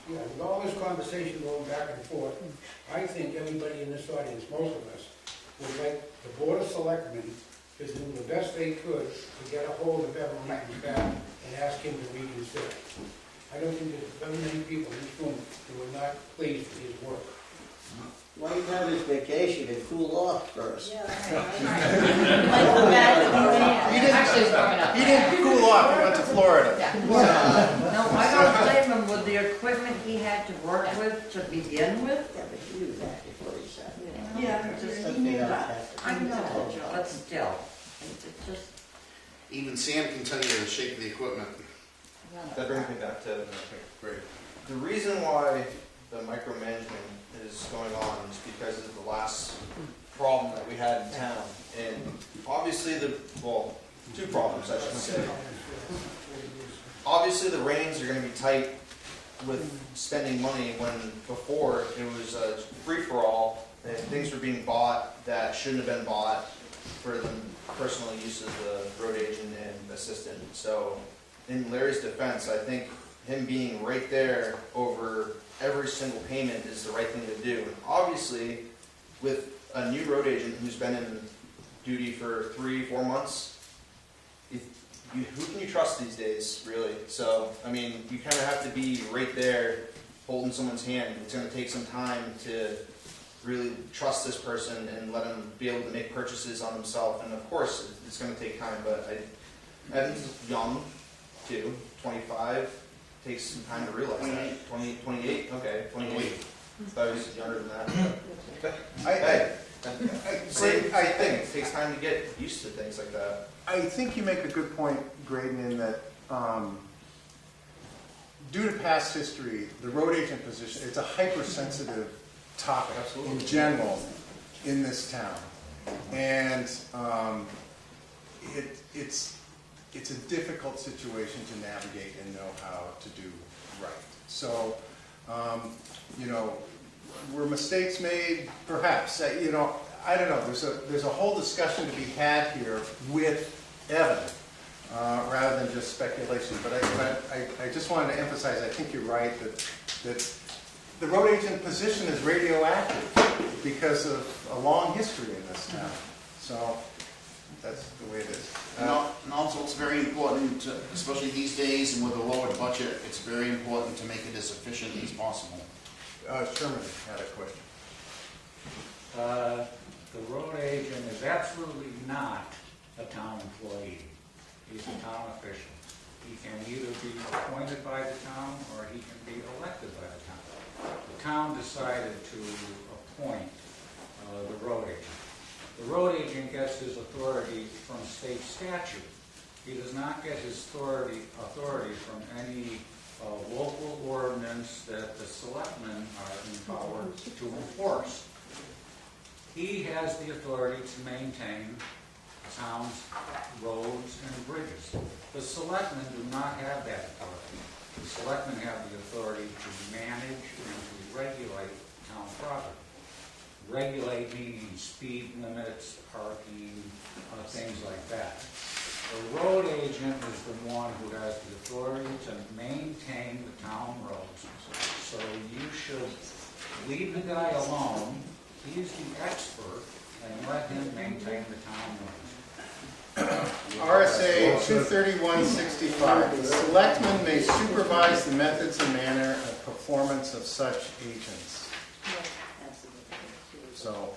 Yeah, with all this conversation going back and forth, I think everybody in this audience, most of us, would like the Board of Selectmen to do the best they could to get a hold of Evan Martin's back and ask him to reconsider. I don't think there's very many people in this room who are not pleased with his work. Why don't you have his vacation and cool off first? He didn't cool off, he went to Florida. No, I don't blame him with the equipment he had to work with to begin with. Yeah, but he knew that before he said it. Yeah, he knew that. I know, but still, it's just, Even Sam can tell you the shape of the equipment. That brings me back to, Great. the reason why the micromanagement is going on is because of the last problem that we had in town. And obviously two problems I should say. Obviously the reins are going to be tight with spending money when before it was a free-for-all and things were being bought that shouldn't have been bought for the personal use of the road agent and assistant. So in Larry's defense, I think him being right there over every single payment is the right thing to do. And obviously, with a new road agent who's been in duty for 3-4 months, who can you trust these days, really? So, I mean, you kind of have to be right there holding someone's hand. It's going to take some time to really trust this person and let him be able to make purchases on himself. And of course, it's going to take time, but Evan's young, too, 25. Takes some time to realize that. 28? Okay, 28. I thought he was younger than that. I think it takes time to get used to things like that. I think you make a good point, Graydon, in that due to past history, the road agent position, it's a hypersensitive topic in general in this town. And it's a difficult situation to navigate and know how to do right. So, were mistakes made? Perhaps. I don't know. There's a whole discussion to be had here with Evan, rather than just speculation. But I just wanted to emphasize, I think you're right, that the road agent position is radioactive because of a long history in this town. So that's the way it is. And also, it's very important, especially these days and with a lower budget, it's very important to make it as efficient as possible. Sherman had a question. The road agent is absolutely not a town employee. He's a town official. He can either be appointed by the town or he can be elected by the town. The town decided to appoint the road agent. The road agent gets his authority from state statute. He does not get his authority from any local ordinance that the selectmen are empowered to enforce. He has the authority to maintain towns, roads, and bridges. The selectmen do not have that authority. The selectmen have the authority to manage and to regulate town property. Regulate meaning speed limits, parking, things like that. The road agent is the one who has the authority to maintain the town roads. So you should leave the guy alone. He's the expert, and let him maintain the town roads. RSA 23165, the selectmen may supervise the methods and manner of performance of such agents. So,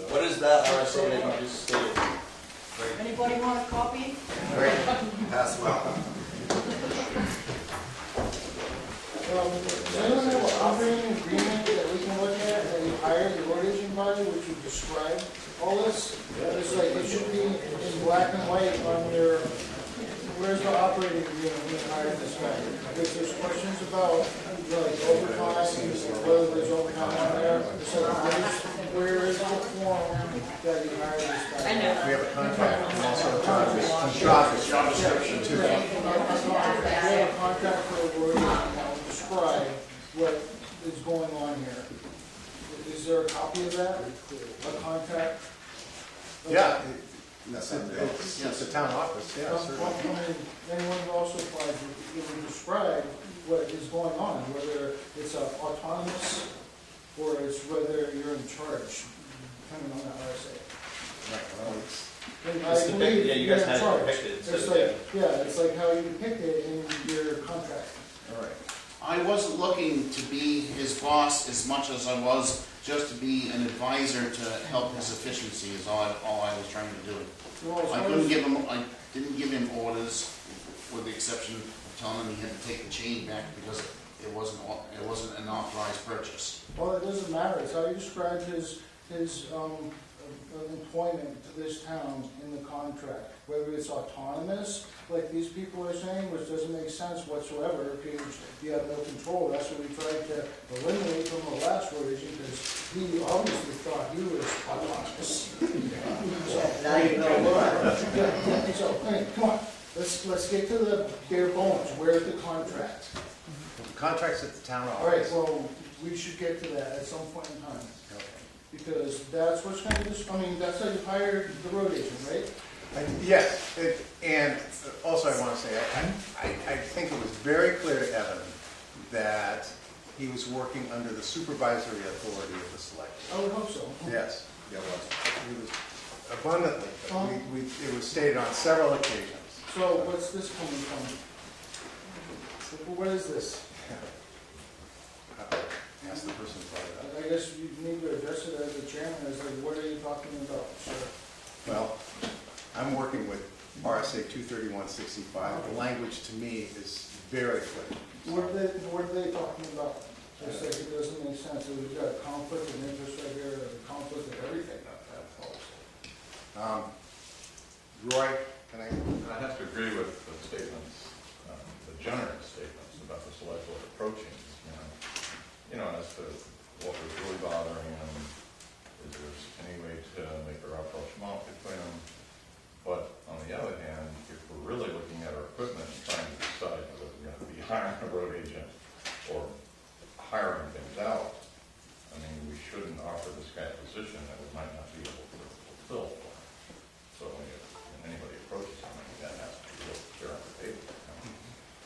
What is that RSA that you just stated? Anybody want a copy? Great, pass them out. Does anyone have an operating agreement that we can look at that you hired the road agent by, which would describe all this? It's like, it should be in black and white on your, where's the operating agreement when you hired this guy? If there's questions about, like, overtime, whether there's overtime on there, it's like, where is the form that you hired this guy? I know. we have a contract, and also a job description too. We have a contract for the road agent that will describe what is going on here. Is there a copy of that? A contract? Yeah, it's a town office, yeah, certainly. Anyone who also applies, it would describe what is going on, whether it's autonomous or it's whether you're in charge, depending on the RSA. Right, well, it's, And I It's depicted, believe yeah, you you're guys in had it charge. depicted, it says It's like, yeah, it's like how you depict it in your contract. all right. I wasn't looking to be his boss as much as I was just to be an advisor to help his efficiency is all I was trying to do. Well, as I far as- didn't give him orders, with the exception of telling him he had to take the chain back because it wasn't an authorized purchase. Well, it doesn't matter, it's how you describe his employment to this town in the contract. Whether it's autonomous, like these people are saying, which doesn't make sense whatsoever, because you have no control. That's what we tried to eliminate from the last road agent, because he obviously thought he was autonomous. Now you know why. So, hey, come on, let's get to the bare bones, where's the contract? The contract's at the town All right, office. well, we should get to that at some point in time. Okay. Because that's what's going to, that's how you hired the road agent, right? Yes, and also I want to say, I think it was very clear to Evan that he was working under the supervisory authority of the select. I would hope so. Yes, it was. It was abundantly, but it was stated on several occasions. So what's this coming from? What is this? Ask the person who brought it up. I guess you need to address it as the chairman, as like, what are you talking about, sir? Well, I'm working with RSA 23165. The language to me is very clear. What are they talking about? It's like, it doesn't make sense, we've got a conflict of interest right here, a conflict of everything. Roy, can I? I have to agree with the statements, the generous statements about the select board approaching, as to what was really bothering him, is there any way to make our approach mount between them. But on the other hand, if we're really looking at our equipment and trying to decide whether we're going to be hiring a road agent or hiring things out, I mean, we shouldn't offer this guy a position that we might not be able to fulfill for him. So when anybody approaches him, I mean, that has to be real clear on the table.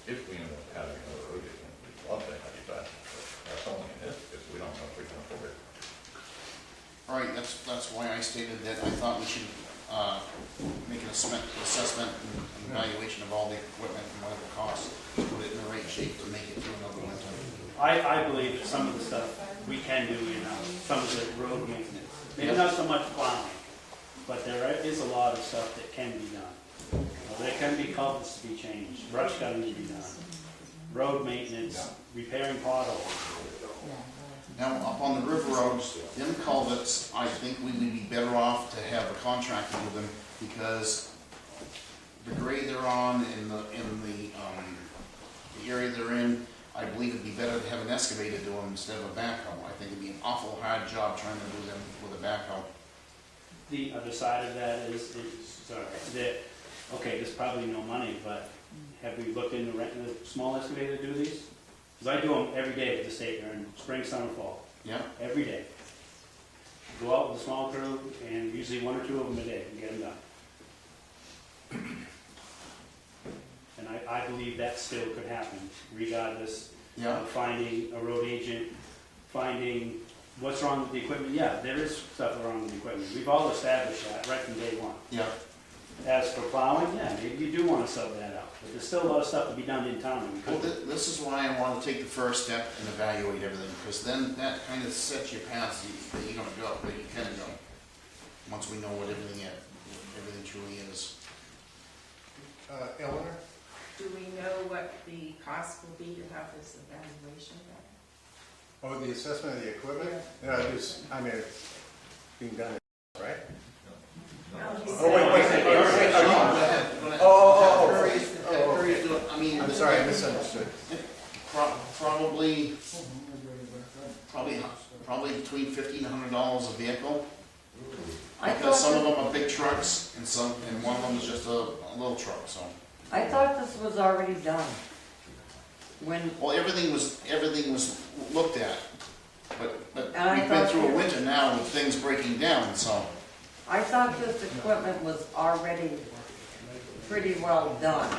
If we end up having another road agent, we'd love to have you back. But that's only an if, because we don't know if we can afford it. All right, that's why I stated that I thought we should make an assessment and evaluation of all the equipment and what it costs, put it in the right shape to make it through another winter. I believe that some of the stuff we can do, some of the road maintenance. Maybe not so much plowing, but there is a lot of stuff that can be done. can be culverts to be changed, brush cutting to be done, road maintenance, repairing potholes. Now, up on the river roads, them culverts, I think we would be better off to have a contractor do them, because the grade they're on in the area they're in, I believe it'd be better to have an excavator do them instead of a backhoe. I think it'd be an awful hard job trying to do them with a backhoe. The other side of that is sorry, that, okay, there's probably no money, but have we looked into renting a small excavator to do these? Because I do them every day at the state, in spring, summer, fall. Yeah. Every day. Go out with a small crew, and usually 1 or 2 of them a day and get them done. And I believe that still could happen, regardless of finding a road agent, finding what's wrong with the equipment. Yeah, there is stuff wrong with the equipment. We've all established that right from day one. Yeah. As for plowing, yeah, maybe you do want to sub that out. But there's still a lot of stuff to be done in town. That we Well, could. this is why I want to take the first step and evaluate everything, because then that kind of sets your path that you're going to go, that you can go, once we know what everything truly is. Eleanor? Do we know what the cost will be to have this evaluation done? Oh, the assessment of the equipment? Yeah, it's being done, right? I mean, I'm sorry, I misunderstood. Probably between $50 and $100 a vehicle. Because some of them are big trucks, and one of them is just a little truck. So I thought this was already done. well, everything was looked at, but And we've been through a winter now with things breaking down. So I thought this equipment was already pretty well done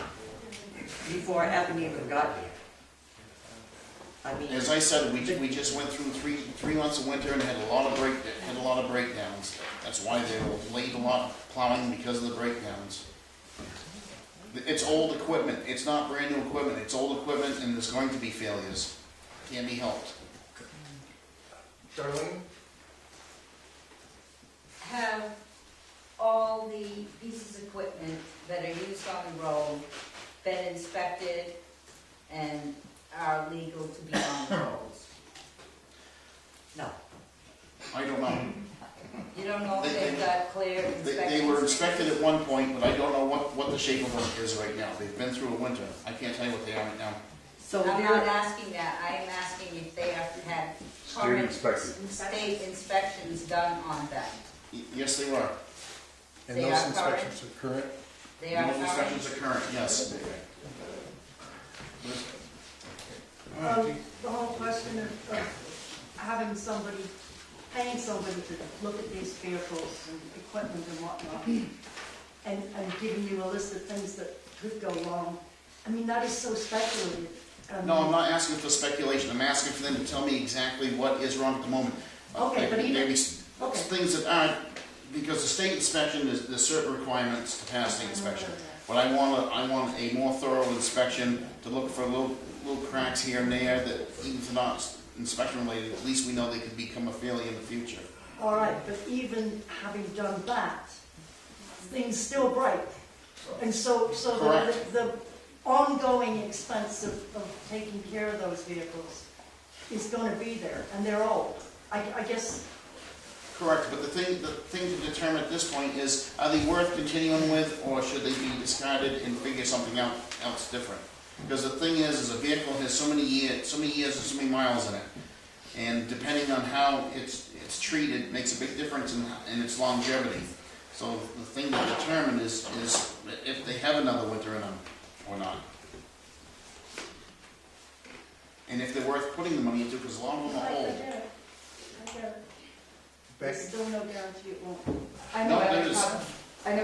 before Evan even got here. I mean, as I said, we just went through three months of winter and had a lot of breakdowns. That's why they delayed a lot of plowing, because of the breakdowns. It's old equipment. It's not brand new equipment. It's old equipment, and there's going to be failures. Can't be helped. Darlene? Have all the pieces of equipment that are used on the road been inspected and are legal to be on the roads? no. I don't know. You don't know if they've got clear inspections? They were inspected at one point, but I don't know what the shape of them is right now. They've been through a winter. I can't tell you what they are right now. So I'm not asking that, I'm asking if they have had current state inspections done on them. Yes, they were. And They those are inspections are current? They are Those current? inspections are current, yes. The whole question of having somebody, paying somebody to look at these vehicles and equipment and whatnot, and giving you a list of things that could go wrong, I mean, that is so speculative. No, I'm not asking for speculation. I'm asking for them to tell me exactly what is wrong at the moment. Okay, but even... Maybe things that aren't, because the state inspection, there's certain requirements to pass the inspection. But I want a more thorough inspection to look for little cracks here and there that, even if they're not inspection related, at least we know they could become a failure in the future. All right, but even having done that, things still break. And so the ongoing expense of taking care of those vehicles is going to be there, and they're old. I guess... Correct, but the thing to determine at this point is, are they worth continuing with, or should they be discarded and figure something else different? Because the thing is a vehicle has so many years and so many miles in it, and depending on how it's treated makes a big difference in its longevity. So the thing to determine is if they have another winter in them or not, and if they're worth putting the money into, because a lot of them are old. I get it. There's still no guarantee it won't. I know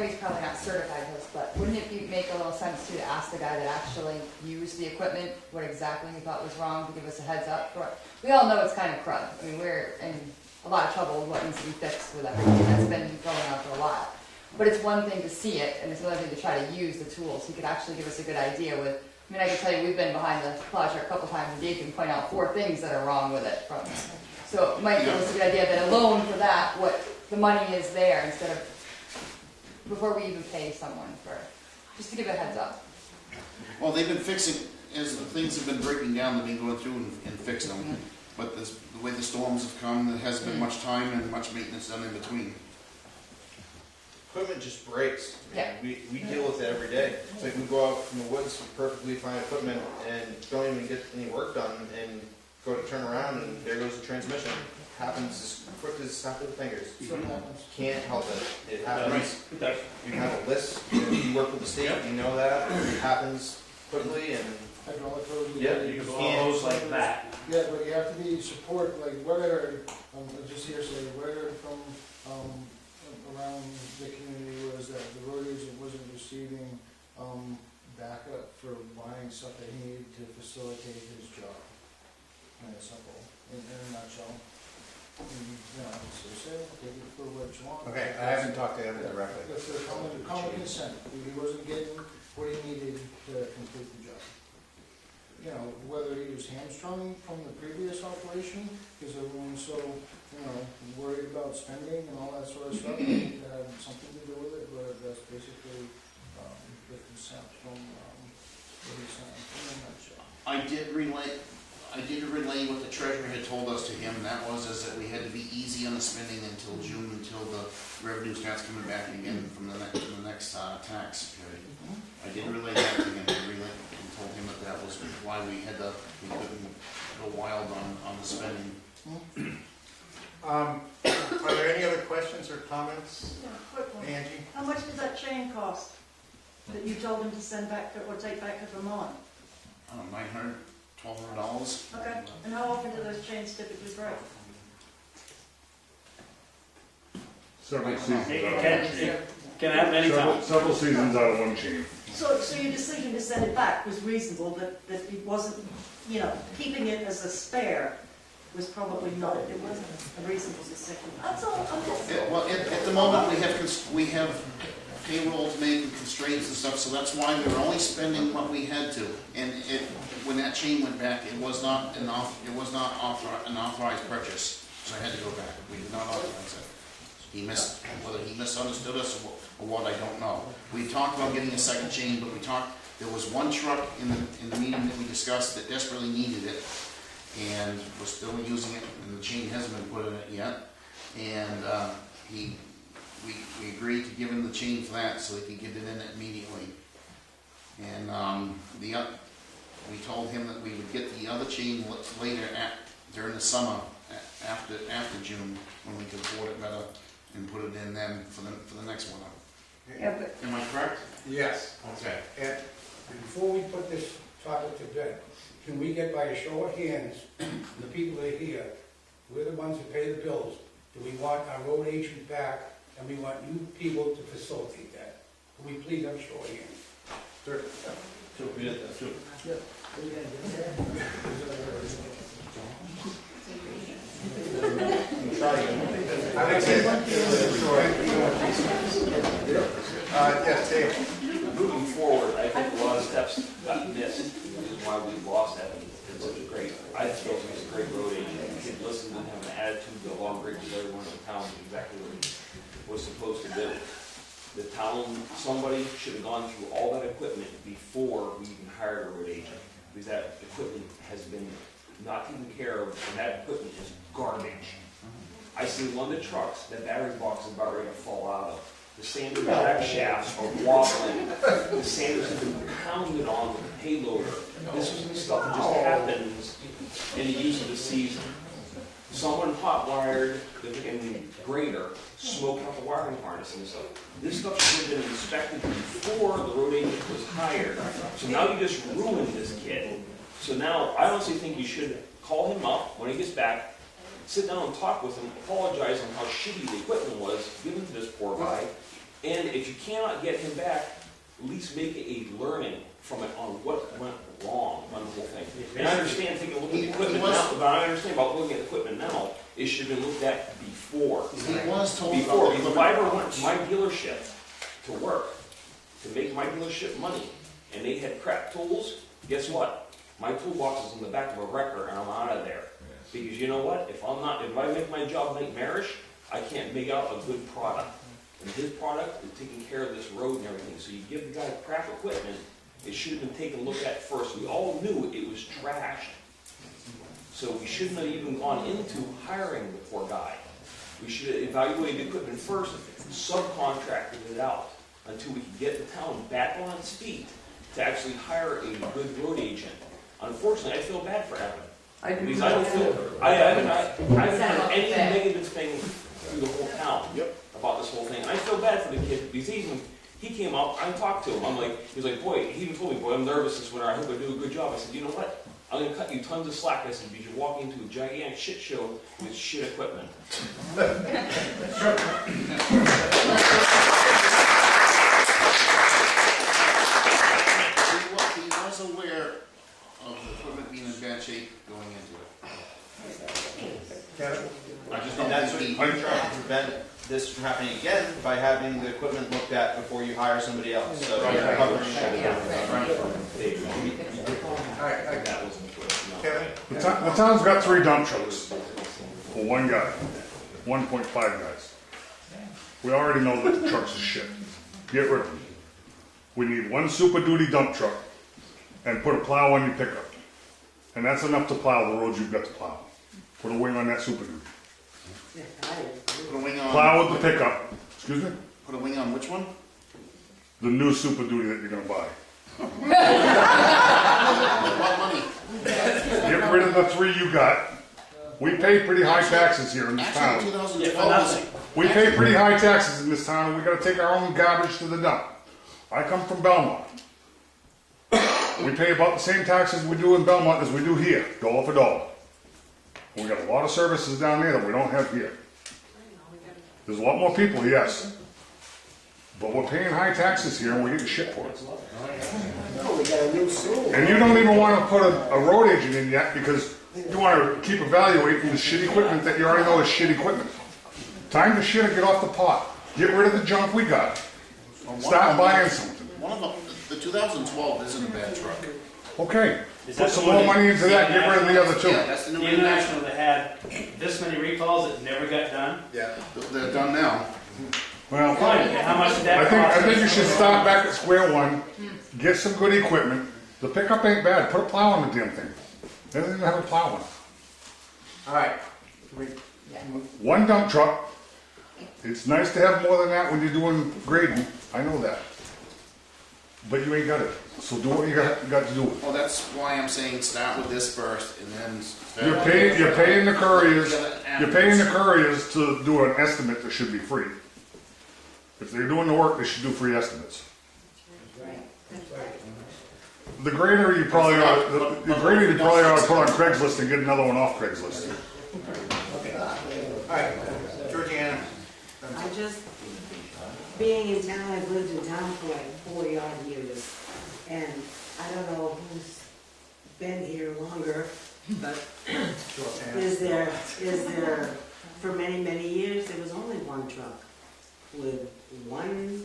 he's probably not certified this, but wouldn't it make a little sense to ask the guy that actually used the equipment what exactly he thought was wrong, to give us a heads up? We all know it's kind of crud. I mean, we're in a lot of trouble with what needs to be fixed with everything that's been going on for a while. But it's one thing to see it, and it's another thing to try to use the tools. He could actually give us a good idea with, I mean, I can tell you we've been behind the plow truck a couple times, and Dave can point out 4 things that are wrong with it. So it might give us a good idea that alone for that, what the money is there, instead of, before we even pay someone for. Just to give a heads up. Well, they've been fixing, as the things have been breaking down, they've been going through and fixing them. But the way the storms have come, there hasn't been much time and much maintenance done in between. Equipment just breaks. Yeah. We deal with it every day. It's like we go out from the woods with perfectly fine equipment and don't even get any work done and go to turn around and there goes the transmission. Happens as quick as snap of the fingers. Can't help it. It happens. You have a list, you work with the state, you know that. It happens quickly and Hydraulic hose. yeah, You can blow a can't. hose like that. Yeah, but you have to be support, like, where, just hearsay, where from, around the community was that the road agent wasn't receiving, backup for buying stuff that he needed to facilitate his job. And it's simple, in a nutshell. You know, so say, take it for what you want. Okay, I haven't talked to Evan directly. That's the common consent, he wasn't getting what he needed to complete the job. You know, whether he was hamstrung from the previous operation, because everyone's so, you know, worried about spending and all that sort of stuff, I think that had something to do with it, but that's basically, the consent from, what he's saying, in a nutshell. I did relay what the treasurer had told us to him, and that was is that we had to be easy on the spending until June, until the revenue starts coming back again from the next tax period. I did relay that to him, and told him that was why we couldn't go wild on the spending. Are there any other questions or comments, Yeah, quick one. Angie? How much did that chain cost that you told him to send back to, or take back to Vermont? $900, $1,200. Okay, and how often do those chains typically break? Several seasons It out of can happen anytime. several seasons out of one chain. So your decision to send it back was reasonable, that it wasn't, you know, keeping it as a spare was probably not, it wasn't a reasonable decision. That's all, I'm just. Well, at the moment, we have payroll to make and constraints and stuff, so that's why we were only spending what we had to. And when that chain went back, it was not an authorized purchase, so I had to go back. We did not authorize it. Whether he misunderstood us or what, I don't know. We talked about getting a second chain, but there was one truck in the meeting that we discussed that desperately needed it, and we're still using it, and the chain hasn't been put in it yet. And we agreed to give him the chain for that, so he could get it in immediately. And we told him that we would get the other chain later during the summer, after June, when we could afford it better, and put it in then for the next one. Yeah, but Am I correct? Yes. Okay. And Before we put this topic to bed, can we get by a show of hands, the people that are here, we're the ones that pay the bills, do we want our road agent back, and we want you people to facilitate that? Can we please have a show of hands? Yes, Dave. Moving forward, I think a lot of steps got missed, which is why we lost that. It's such a great, I feel he's a great road agent. He could listen and have an attitude, go along great with everyone in the town, exactly what he was supposed to do. The town, somebody should have gone through all that equipment before we even hired a road agent, because that equipment has been not taken care of, and that equipment is garbage. I see one of the trucks, that battery box is about ready to fall out of. The sander jack shafts are wobbling. The sanders have been pounded on with a payloader. This is the stuff that just happens in the use of the season. Someone hot-wired the freaking grader, smoked out the wiring harness and stuff. This stuff should have been inspected before the road agent was hired. So now you just ruined this kid. So now, I honestly think you should call him up when he gets back, sit down and talk with him, apologize on how shitty the equipment was given to this poor guy, and if you cannot get him back, at least make it a learning from it on what went wrong on the whole thing. And I understand taking a look at the equipment now, but I understand about looking at the equipment now, it should have been looked at before. He was told Before, about because if I ever went to my dealership to work, to make my dealership money, and they had crap tools, guess what? My toolbox is in the back of a wrecker and I'm out of there. Because you know what? If I make my job nightmarish, I can't make out a good product. and his product is taking care of this road and everything. So you give the guy crap equipment, it should have been taken a look at first. We all knew it was trashed. So we shouldn't have even gone into hiring the poor guy. We should have evaluated the equipment first, subcontracted it out until we could get the town back on its feet to actually hire a good road agent. Unfortunately, I feel bad for Evan. Because I don't feel, I haven't heard any negative thing through the whole town about this whole thing. I feel bad for the kid because he came up, I talked to him. I'm like, he was like, boy, he even told me, boy, I'm nervous this winter. I hope I do a good job. I said, you know what? I'm going to cut you tons of slack. I said, because you're walking into a gigantic shit show with shit equipment. He was aware of the equipment being in bad shape going into it. Kevin? I just And don't that's what think you're trying to prevent this from happening again by having the equipment looked at before you hire somebody else. So Kevin? The town's got 3 dump trucks for one guy, 1.5 guys. We already know that the trucks are shit. Get rid of them. We need 1 Super Duty dump truck and put a plow on your pickup. And that's enough to plow the roads you've got to plow. Put a wing on that Super Duty. Put a wing on. Plow with the pickup. Excuse me? Put a wing on which one? The new Super Duty that you're going to buy. What money? Get rid of the 3 you got. We pay pretty high taxes here in this town. Actually, 2012 We pay pretty high taxes in this town, and we got to take our own garbage to the dump. I come from Belmont. We pay about the same taxes we do in Belmont as we do here, dollar for dollar. We got a lot of services down there that we don't have here. There's a lot more people, yes. But we're paying high taxes here and we're getting shit for it. No, we got a new sewer. And you don't even want to put a road agent in yet because you want to keep evaluating the shit equipment that you already know is shit equipment. Time to shit and get off the pot. Get rid of the junk we got. Stop buying something. One of them, the 2012 isn't a bad truck. Okay. Is Put that some the one more money into that, get rid of the other 2. Yeah, that's the new The International that had this many recalls that never got done? Yeah. They're done now. Well, Fine, and how much did that cost? I think you should start back at square one, get some good equipment. The pickup ain't bad. Put a plow on the damn thing. They don't even have a plow on it. All right. 1 dump truck. It's nice to have more than that when you're doing grading. I know that. But you ain't got it. So do what you got to do. Well, that's why I'm saying start with this first, and then. You're paying the couriers. You're paying the couriers to do an estimate that should be free. If they're doing the work, they should do free estimates. The grader you probably ought to put on Craigslist and get another one off Craigslist. All right, Georgiana. I just, being in town, I've lived in town for like 40 odd years, and I don't know who's been here longer, but is there, for many, many years, there was only 1 truck with one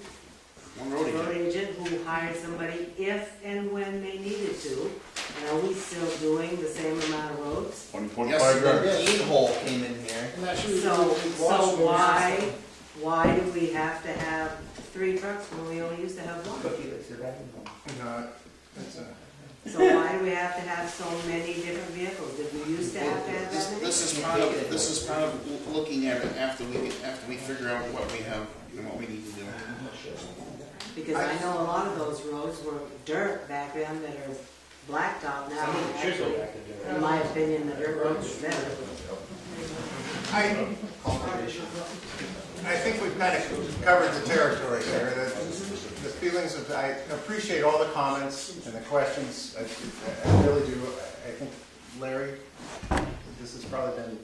road agent who hired somebody if and when they needed to. And are we still doing the same amount of roads? 1.5 Yes, yards. the hole came in here. So why do we have to have 3 trucks when we only used to have 1? So why do we have to have so many different vehicles? Did we used to have that many? This is part of looking at it after we figure out what we have and what we need to do. Because I know a lot of those roads were dirt back then that are blacktop now. Actually, in my opinion, the dirt roads are better. I think we've kind of covered the territory there. The feelings of, I appreciate all the comments and the questions. I really do. I think, Larry, this has probably been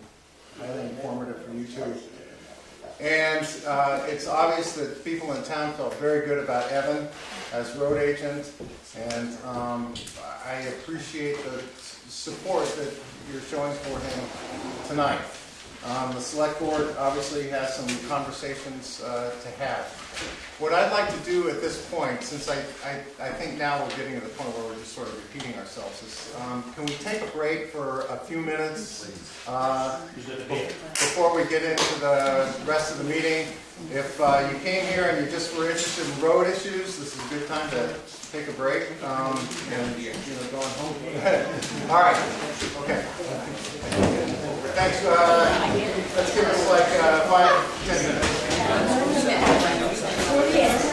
highly informative for you too. And it's obvious that people in town felt very good about Evan as road agent, and I appreciate the support that you're showing for him tonight. The select board obviously has some conversations to have. What I'd like to do at this point, since I think now we're getting to the point where we're just sort of repeating ourselves, is can we take a break for a few minutes before we get into the rest of the meeting? If you came here and you just were interested in road issues, this is a good time to take a break and going home. All right. Okay. Thanks. Let's give us like 5-10 minutes. Yeah.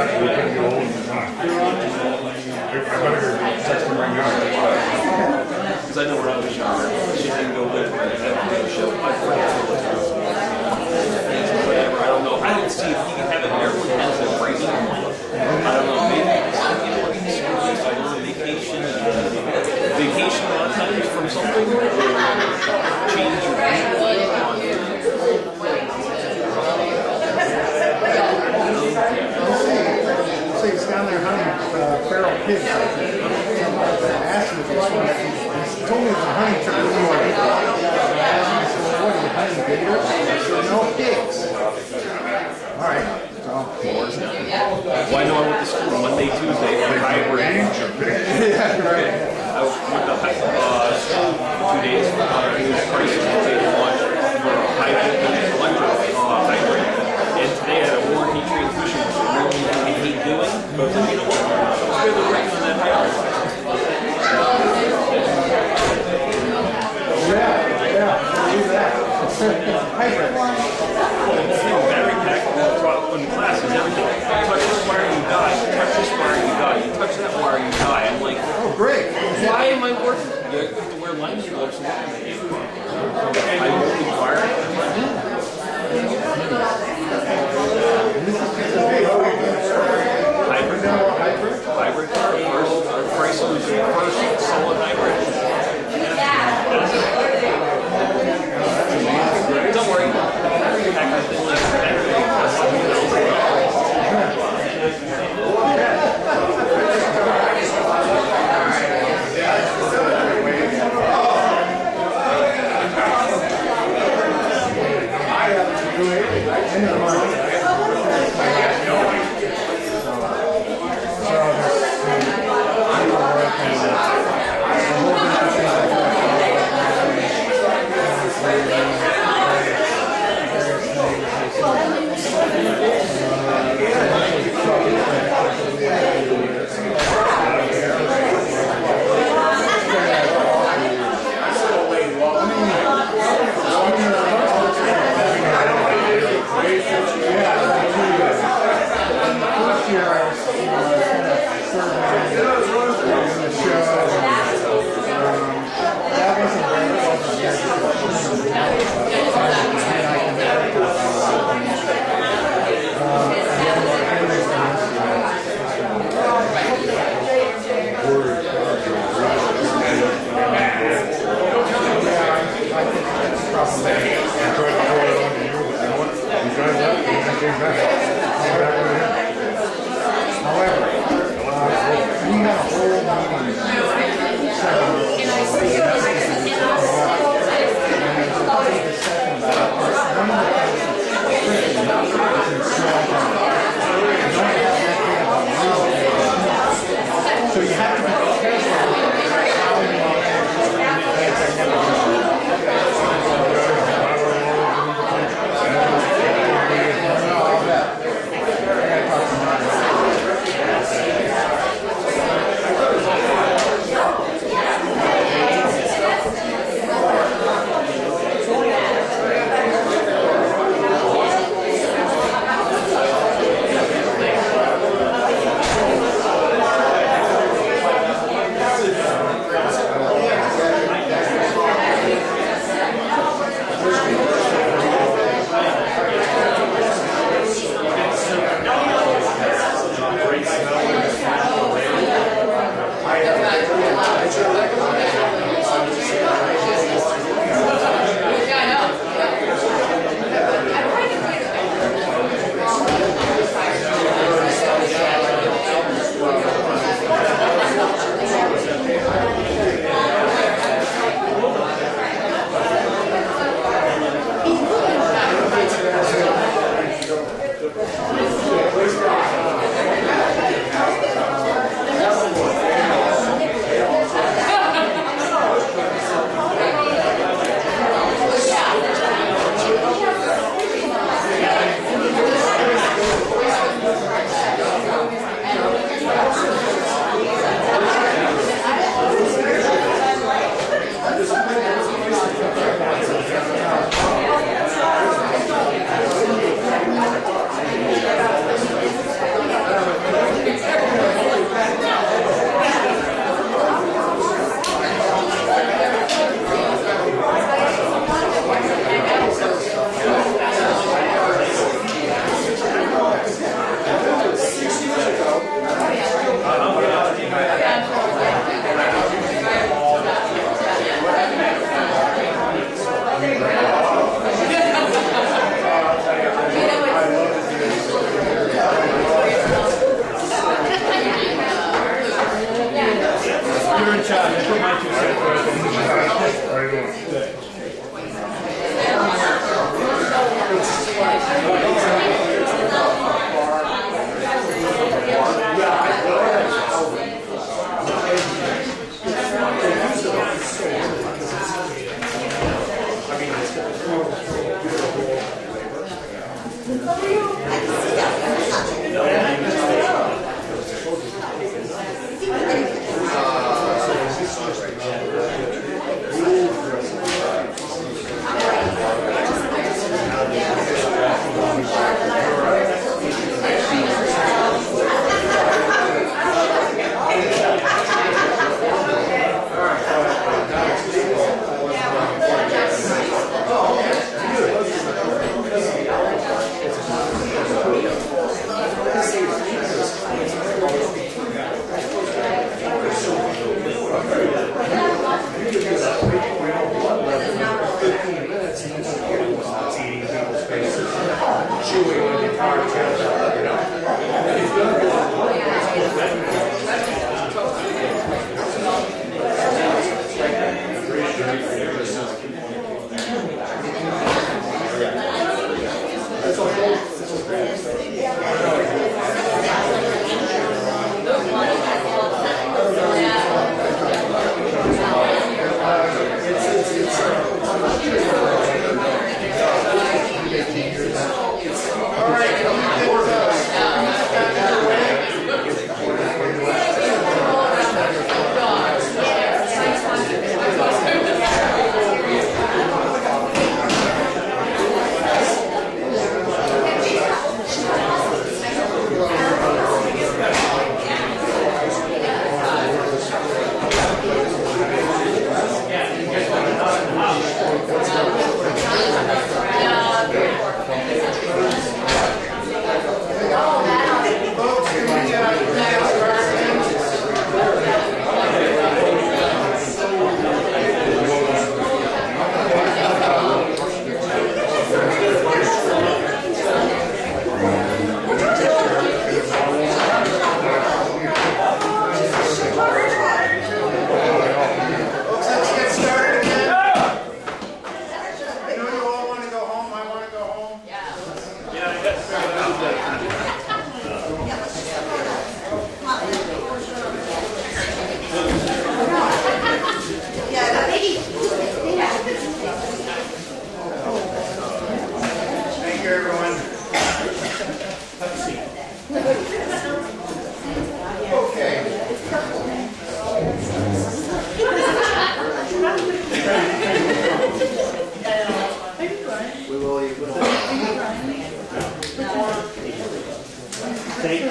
we're gonna get hold of him tonight. I better go text him right now. Because I know we're not in the shower. She didn't go with her. Whatever, I don't know. I didn't see if he could have it. Everyone has their crazy. I don't know. Maybe he's like on vacation. Vacation a lot of times from something. Change your So he's down there hunting feral pigs. I asked him if he told me it was a hunting trip to New York. I said, well, what are you hunting, gators? He said, no, pigs. All right. Well, I know I went to school Monday, Tuesday, for hybrid. Yeah, right. I went to school 2 days. It was pricey to pay too much for a hybrid and electric hybrid. And today I had a warranty transmission, which I hate doing. But you know what? It's really right on that hybrid. Yeah, believe that. Hybrid. Battery pack, when classes, everything. Touch this wire, you die. Touch this wire, you die. You touch that wire, you die. I'm like, oh, great. Why am I working? You have to wear lens gloves. I only wire. Hybrid car. Our price was first solid hybrid. Don't worry. However, we have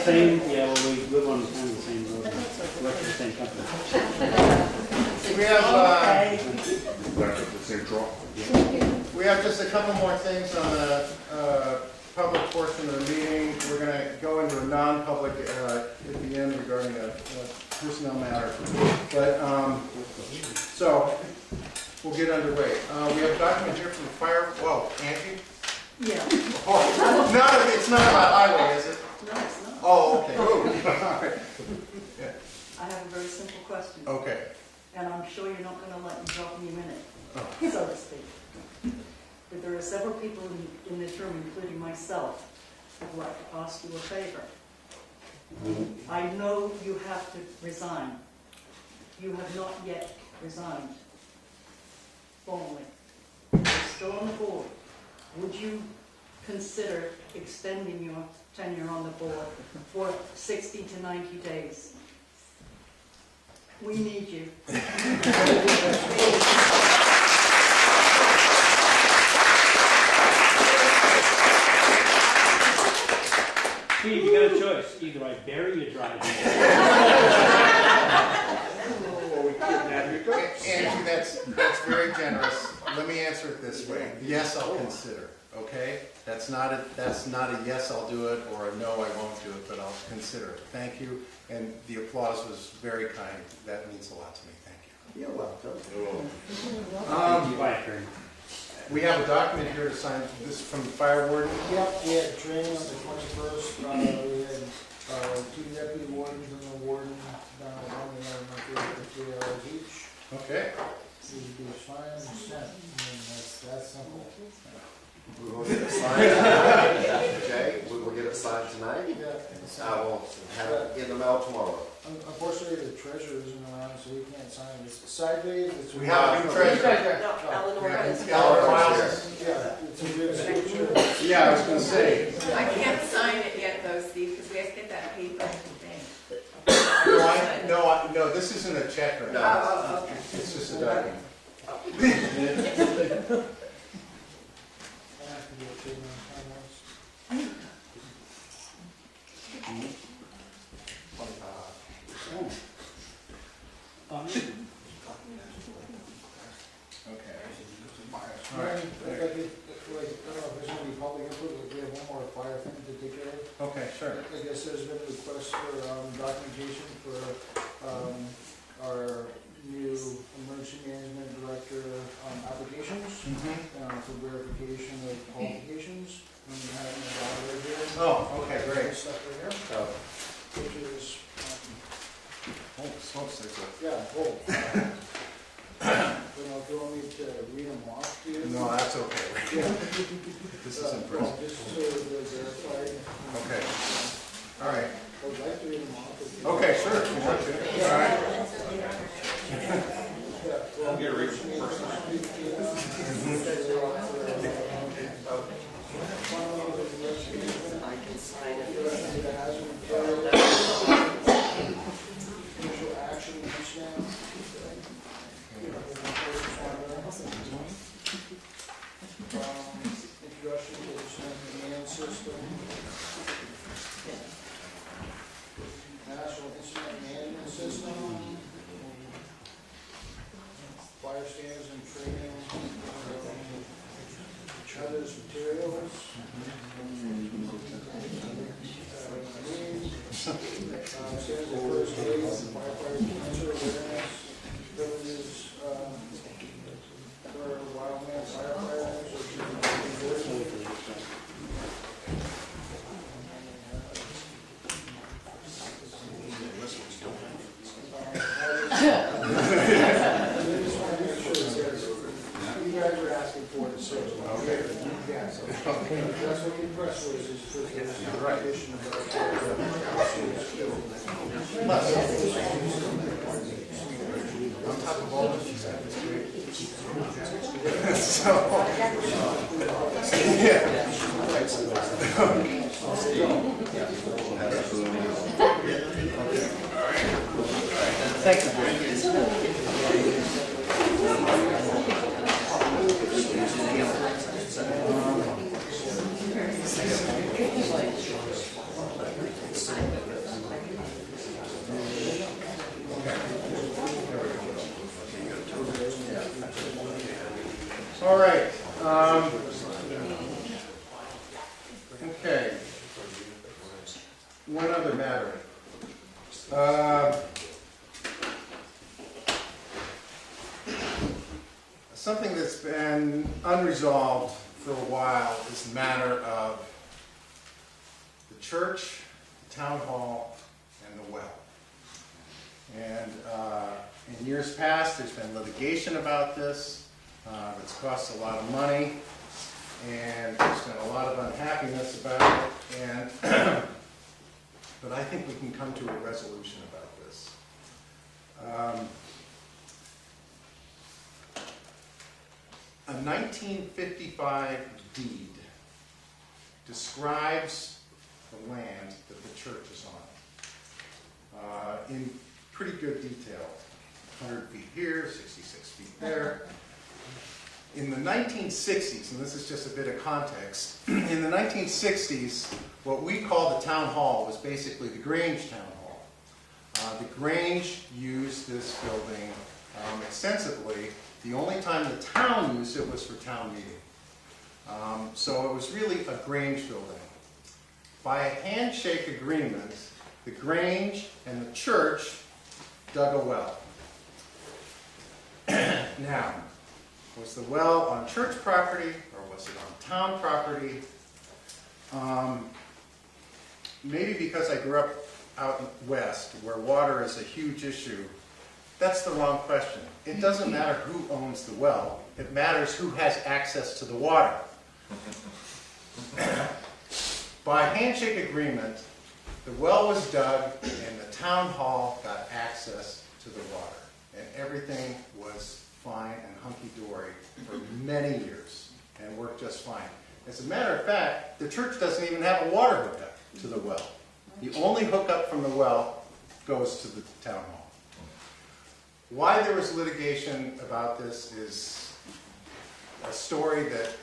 same, yeah, well, we live on kind of the same road. Work for the same company. We have, Back up the same truck. we have just a couple more things on the public portion of the meeting. We're going to go into a non-public at the end regarding a personnel matter. But, so, we'll get underway. We have a document here from the fire, whoa, Angie? Yeah. Oh, it's not about highway, is it? No, it's not. Oh, okay. All right. Yeah. I have a very simple question. Okay. And I'm sure you're not going to let me drop in a minute, Oh. so to speak. But there are several people in this room, including myself, who'd like to ask you a favor. I know you have to resign. You have not yet resigned formally. You're still on the board. Would you consider extending your tenure on the board for 60 to 90 days? We need you. Steve, you got a choice. Either I bury you dry. Angie, that's very generous. Let me answer it this way. Yes, I'll consider, okay? That's not a yes, I'll do it, or a no, I won't do it, but I'll consider it. Thank you, and the applause was very kind. That means a lot to me. Thank you. You're welcome. We have a document here to sign. This is from the fire warden. Yep, we had training on the 21st, we had 2 deputy wardens and a warden down at 1 and 3 hours each. Okay. These would be signed and sent, and that's simple. We will get it signed, okay, we will get it signed tonight. Yeah. I will have it in the mail tomorrow. Unfortunately, the treasurer isn't around, so we can't sign this. Sideways, it's. We have a new treasurer. No, Eleanor is. Eleanor Miles. Yeah, it's a good signature. Yeah, I was going to say. I can't sign it yet though, Steve, because we have to get that paper thing. No, this isn't a check or anything. Oh, okay. It's just a document. I have to do a treatment on finance. Okay. All right. I don't know if there's any public input, but we have one more fire thing to take care of. Okay, sure. I guess there's been a request for documentation for our new emergency management director applications for verification of qualifications. And we have a dollar right here. Oh, okay, great. Stuff right here. Oh. Which is, Holy smokes, there's a... yeah, whoa. You know, if you want me to read them off to you? No, that's okay. Yeah. This is impressive. Just so they're verified. Okay. All right. I would like to read them off. If you Okay, sure. If you want to. All right. I'll get a read first. I can sign it. Initial action plan. Introduction to the command system. National Incident Management System. Fire standards and training. Others materials. Standards of first aid, firefighter cancer awareness, privileges for wildland firefighters. You guys are asking for it, so. Okay. Yeah, so. That's what the press was, is for the Right. addition of On top of all this, she's had this great. So, yeah. Thank you. Something that's been unresolved for a while is the matter of the church, the town hall, and the well. And in years past, there's been litigation about this. It's cost a lot of money, and there's been a lot of unhappiness about it. And but I think we can come to a resolution about this. A 1955 deed describes the land that the church is on in pretty good detail. 100 feet here, 66 feet there. In the 1960s, and this is just a bit of context, in the 1960s, what we call the town hall was basically the Grange Town Hall. The Grange used this building extensively. The only time the town used it was for town meeting. So it was really a Grange building. By a handshake agreement, the Grange and the church dug a well. Now, was the well on church property or was it on town property? Maybe because I grew up out west where water is a huge issue, that's the wrong question. It doesn't matter who owns the well. It matters who has access to the water. By handshake agreement, the well was dug and the town hall got access to the water. And everything was fine and hunky-dory for many years and worked just fine. As a matter of fact, the church doesn't even have a water hookup to the well. The only hookup from the well goes to the town hall. Why there was litigation about this is a story that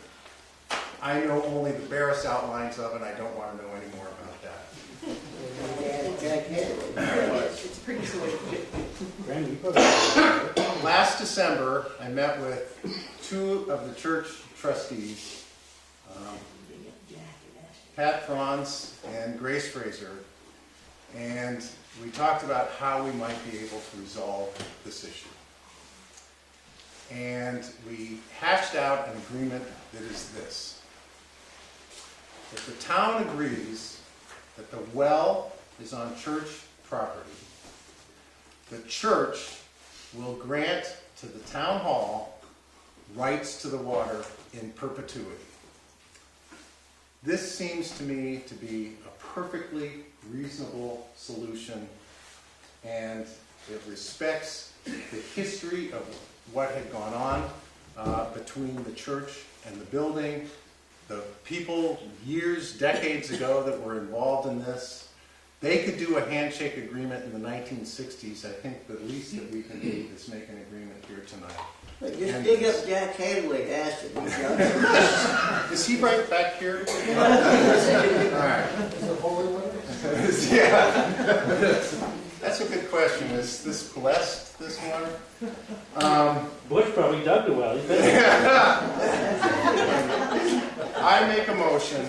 I know only the barest outlines of, and I don't want to know any more about that. It's pretty sweet. Last December, I met with two of the church trustees, Pat Franz and Grace Fraser, and we talked about how we might be able to resolve this issue. And we hashed out an agreement that is this. If the town agrees that the well is on church property, the church will grant to the town hall rights to the water in perpetuity. This seems to me to be a perfectly reasonable solution, and it respects the history of what had gone on between the church and the building, the people years, decades ago that were involved in this. They could do a handshake agreement in the 1960s. I think the least that we can do is make an agreement here tonight. Just dig up Jack Hadley, ask him. Is he right back here? All right. Is it holy water? Yeah. That's a good question. Is this blessed, this water? Bush probably dug the well. I make a motion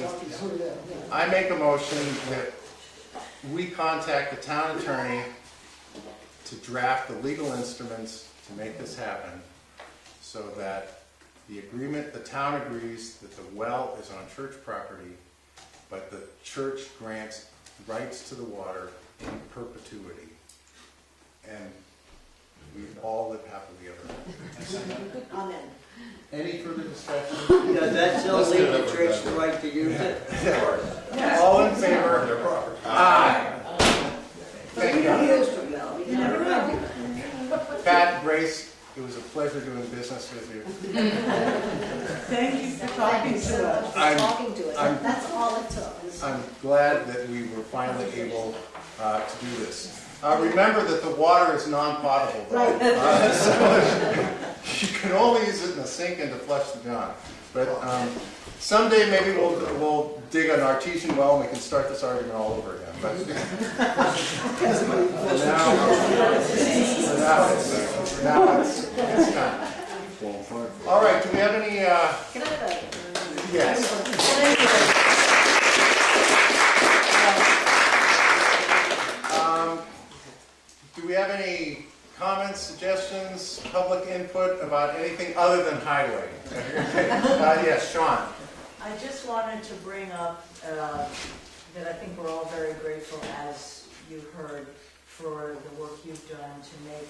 that we contact the town attorney to draft the legal instruments to make this happen, so that the agreement, the town agrees that the well is on church property, but the church grants rights to the water in perpetuity. And we all live happily ever after. Amen. Any further discussion? Does that still leave the church the right to use it? All in favor? Aye. Thank you. You never know. Pat, Grace, it was a pleasure doing business with you. Thank you for talking to us. Talking to us, that's all it took. I'm glad that we were finally able to do this. Remember that the water is non-potable, though. So you can only use it in the sink and to flush the gun. But someday maybe we'll dig an artesian well and we can start this argument all over again. But for now it's done. All right, do we have any? Can I have a? Yes. we have any comments, suggestions, public input about anything other than highway? Yes, Sean. I just wanted to bring up that I think we're all very grateful, as you heard, for the work you've done to make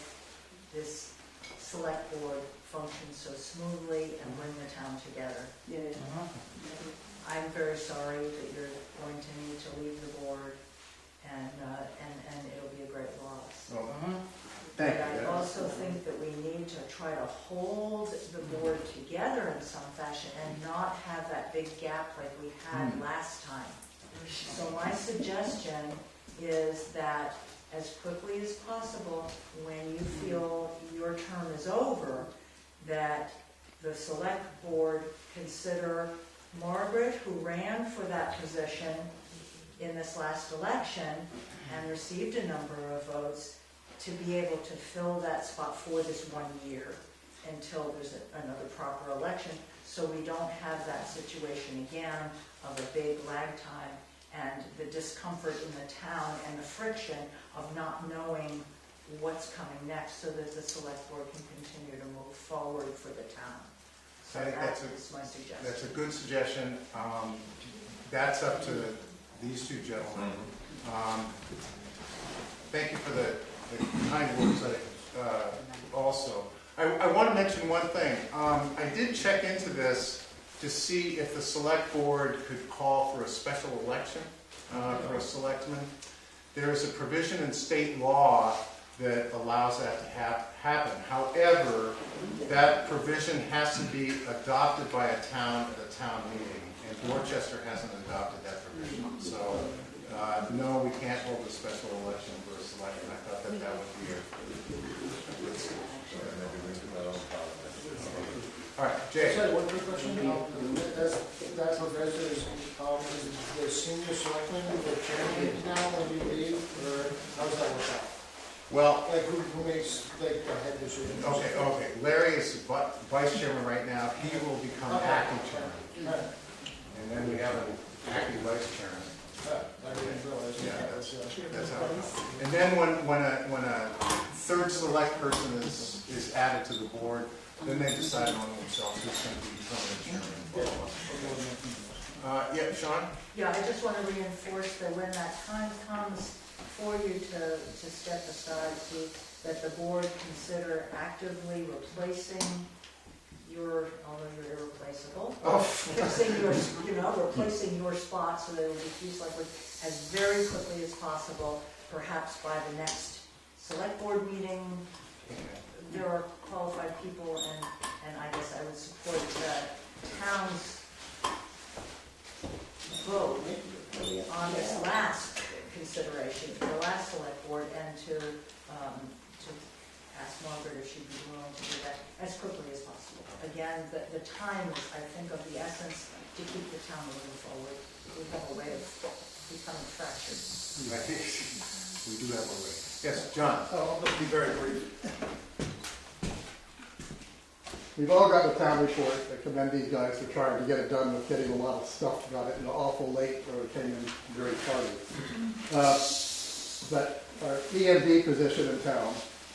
this select board function so smoothly and bring the town together. Yeah. I'm very sorry that you're going to need to leave the board, and it'll be a great loss. Thank But you. I also think that we need to try to hold the board together in some fashion and not have that big gap like we had last time. So my suggestion is that as quickly as possible, when you feel your term is over, that the select board consider Margaret, who ran for that position in this last election and received a number of votes, to be able to fill that spot for this 1 year until there's another proper election, so we don't have that situation again of a big lag time and the discomfort in the town and the friction of not knowing what's coming next, so that the select board can continue to move forward for the town. So I think that's my suggestion. That's a good suggestion. That's up to these two gentlemen. Thank you for the kind words also. I want to mention one thing. I did check into this to see if the select board could call for a special election for a selectman. There is a provision in state law that allows that to happen. However, that provision has to be adopted by a town at a town meeting, and Dorchester hasn't adopted that provision. So, no, we can't hold a special election for a selectman. I thought that that would be all right, Jay. Just one quick question. That's what residents, is the senior selectman, the chairman now when you leave, or how does that work out? Well, Like who makes like the head decision? Okay. Larry is vice chairman right now. He will become acting chairman. Right. And then we have an acting vice chairman. I didn't realize that. That's how. And then when a third select person is added to the board, then they decide among themselves who's going to be permanent chairman. Yeah, Sean? Yeah, I just want to reinforce that when that time comes for you to step aside, that the board consider actively replacing your, although you're irreplaceable, fixing your, replacing your spot so that it will be fused like as very quickly as possible, perhaps by the next select board meeting. There are qualified people, and I guess I would support the town's vote on this last consideration, the last select board, and to ask Margaret if she'd be willing to do that as quickly as possible. Again, the time is, I think, of the essence to keep the town moving forward. We have a way of becoming fractured. We do have a way. Yes, John? I'll just be very brief. We've all got the town report. I commend these guys for trying to get it done with getting a lot of stuff, got it awful late, or it came in very tardy. But our EMD position in town,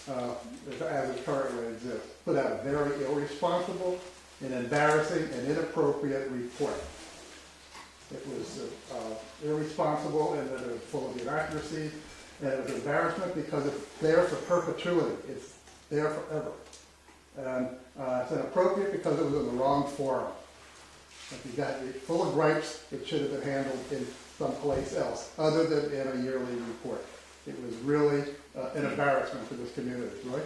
as it currently exists, put out a very irresponsible and embarrassing and inappropriate report. It was irresponsible and that it was full of inaccuracies, and it was an embarrassment because it's there for perpetuity. It's there forever. And it's inappropriate because it was in the wrong forum. If you got it full of gripes, it should have been handled in someplace else other than in a yearly report. It was really an embarrassment to this community, right?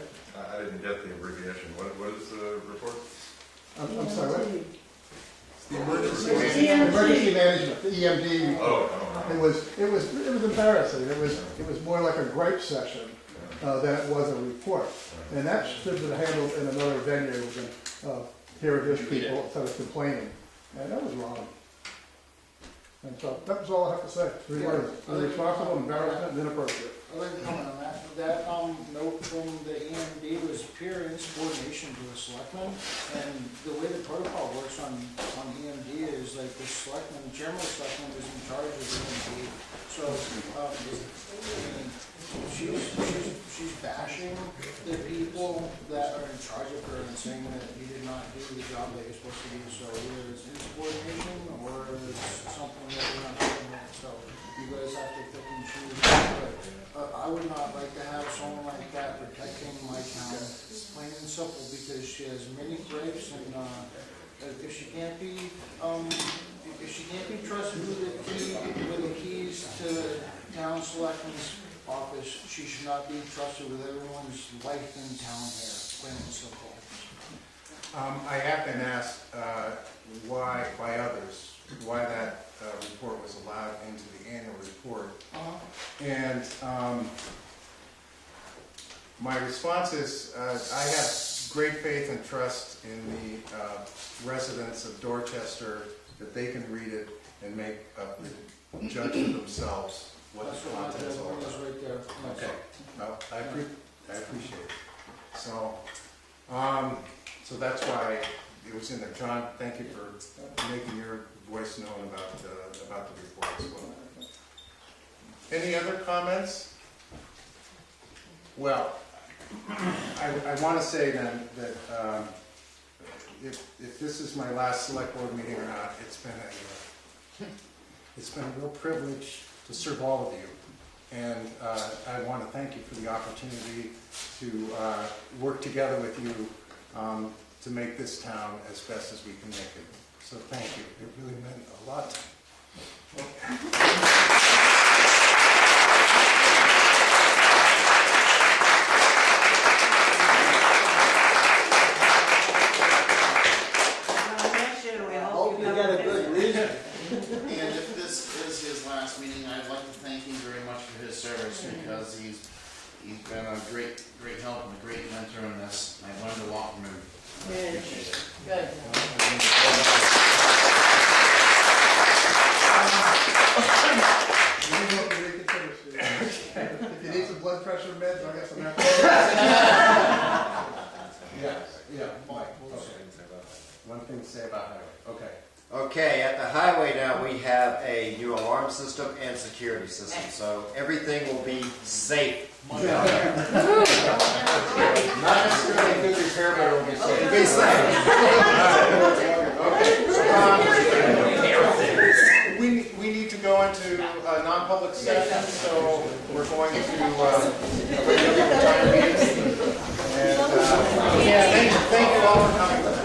I didn't get the abbreviation. What is the report? I'm sorry, what? The emergency management, the EMD. Oh. It was embarrassing. It was more like a gripe session than it was a report. And that should have been handled in another venue than here are just people instead of complaining. And that was wrong. And so that was all I have to say. 3 words: irresponsible, embarrassment, and inappropriate. I'd like to comment on that. That note from the EMD was peer insubordination to the selectman, and the way the protocol works on EMD is like the selectman, the chairman of the selectman is in charge of the EMD. So, I mean, she's bad punishing the people that are in charge of her and saying that he did not do the job that he's supposed to do. So either it's insubordination or it's something that we're not doing it. So you guys have to pick and choose. But I would not like to have someone like that protecting my town, plain and simple, because she has many gripes, and if she can't be trusted with the keys to the town selectman's office, she should not be trusted with everyone's life in town here, plain and simple. I have been asked why, by others, why that report was allowed into the annual report. And my response is, I have great faith and trust in the residents of Dorchester that they can read it and make a judge for themselves what the content is all about. Right there. Okay, well, I appreciate it. So, so that's why it was in there. John, thank you for making your voice known about the report as well. Any other comments? Well, I want to say then that if this is my last select board meeting or not, it's been a real privilege to serve all of you. And I want to thank you for the opportunity to work together with you to make this town as best as we can make it. So thank you. It really meant a lot. And if this is his last meeting, I'd like to thank him very much for his service, because he's been a great help and a great mentor in this. I learned a lot from him. I appreciate it. Good. If you need some blood pressure meds, I got some. Yeah, Mike. One thing to say about highway. Okay. Okay, at the highway now, we have a new alarm system and security system, so everything will be safe. Not necessarily good repair, but it will be safe. It'll be safe. Okay. We need to go into a non-public session, so we're going to regular time meetings. And thank you all for coming.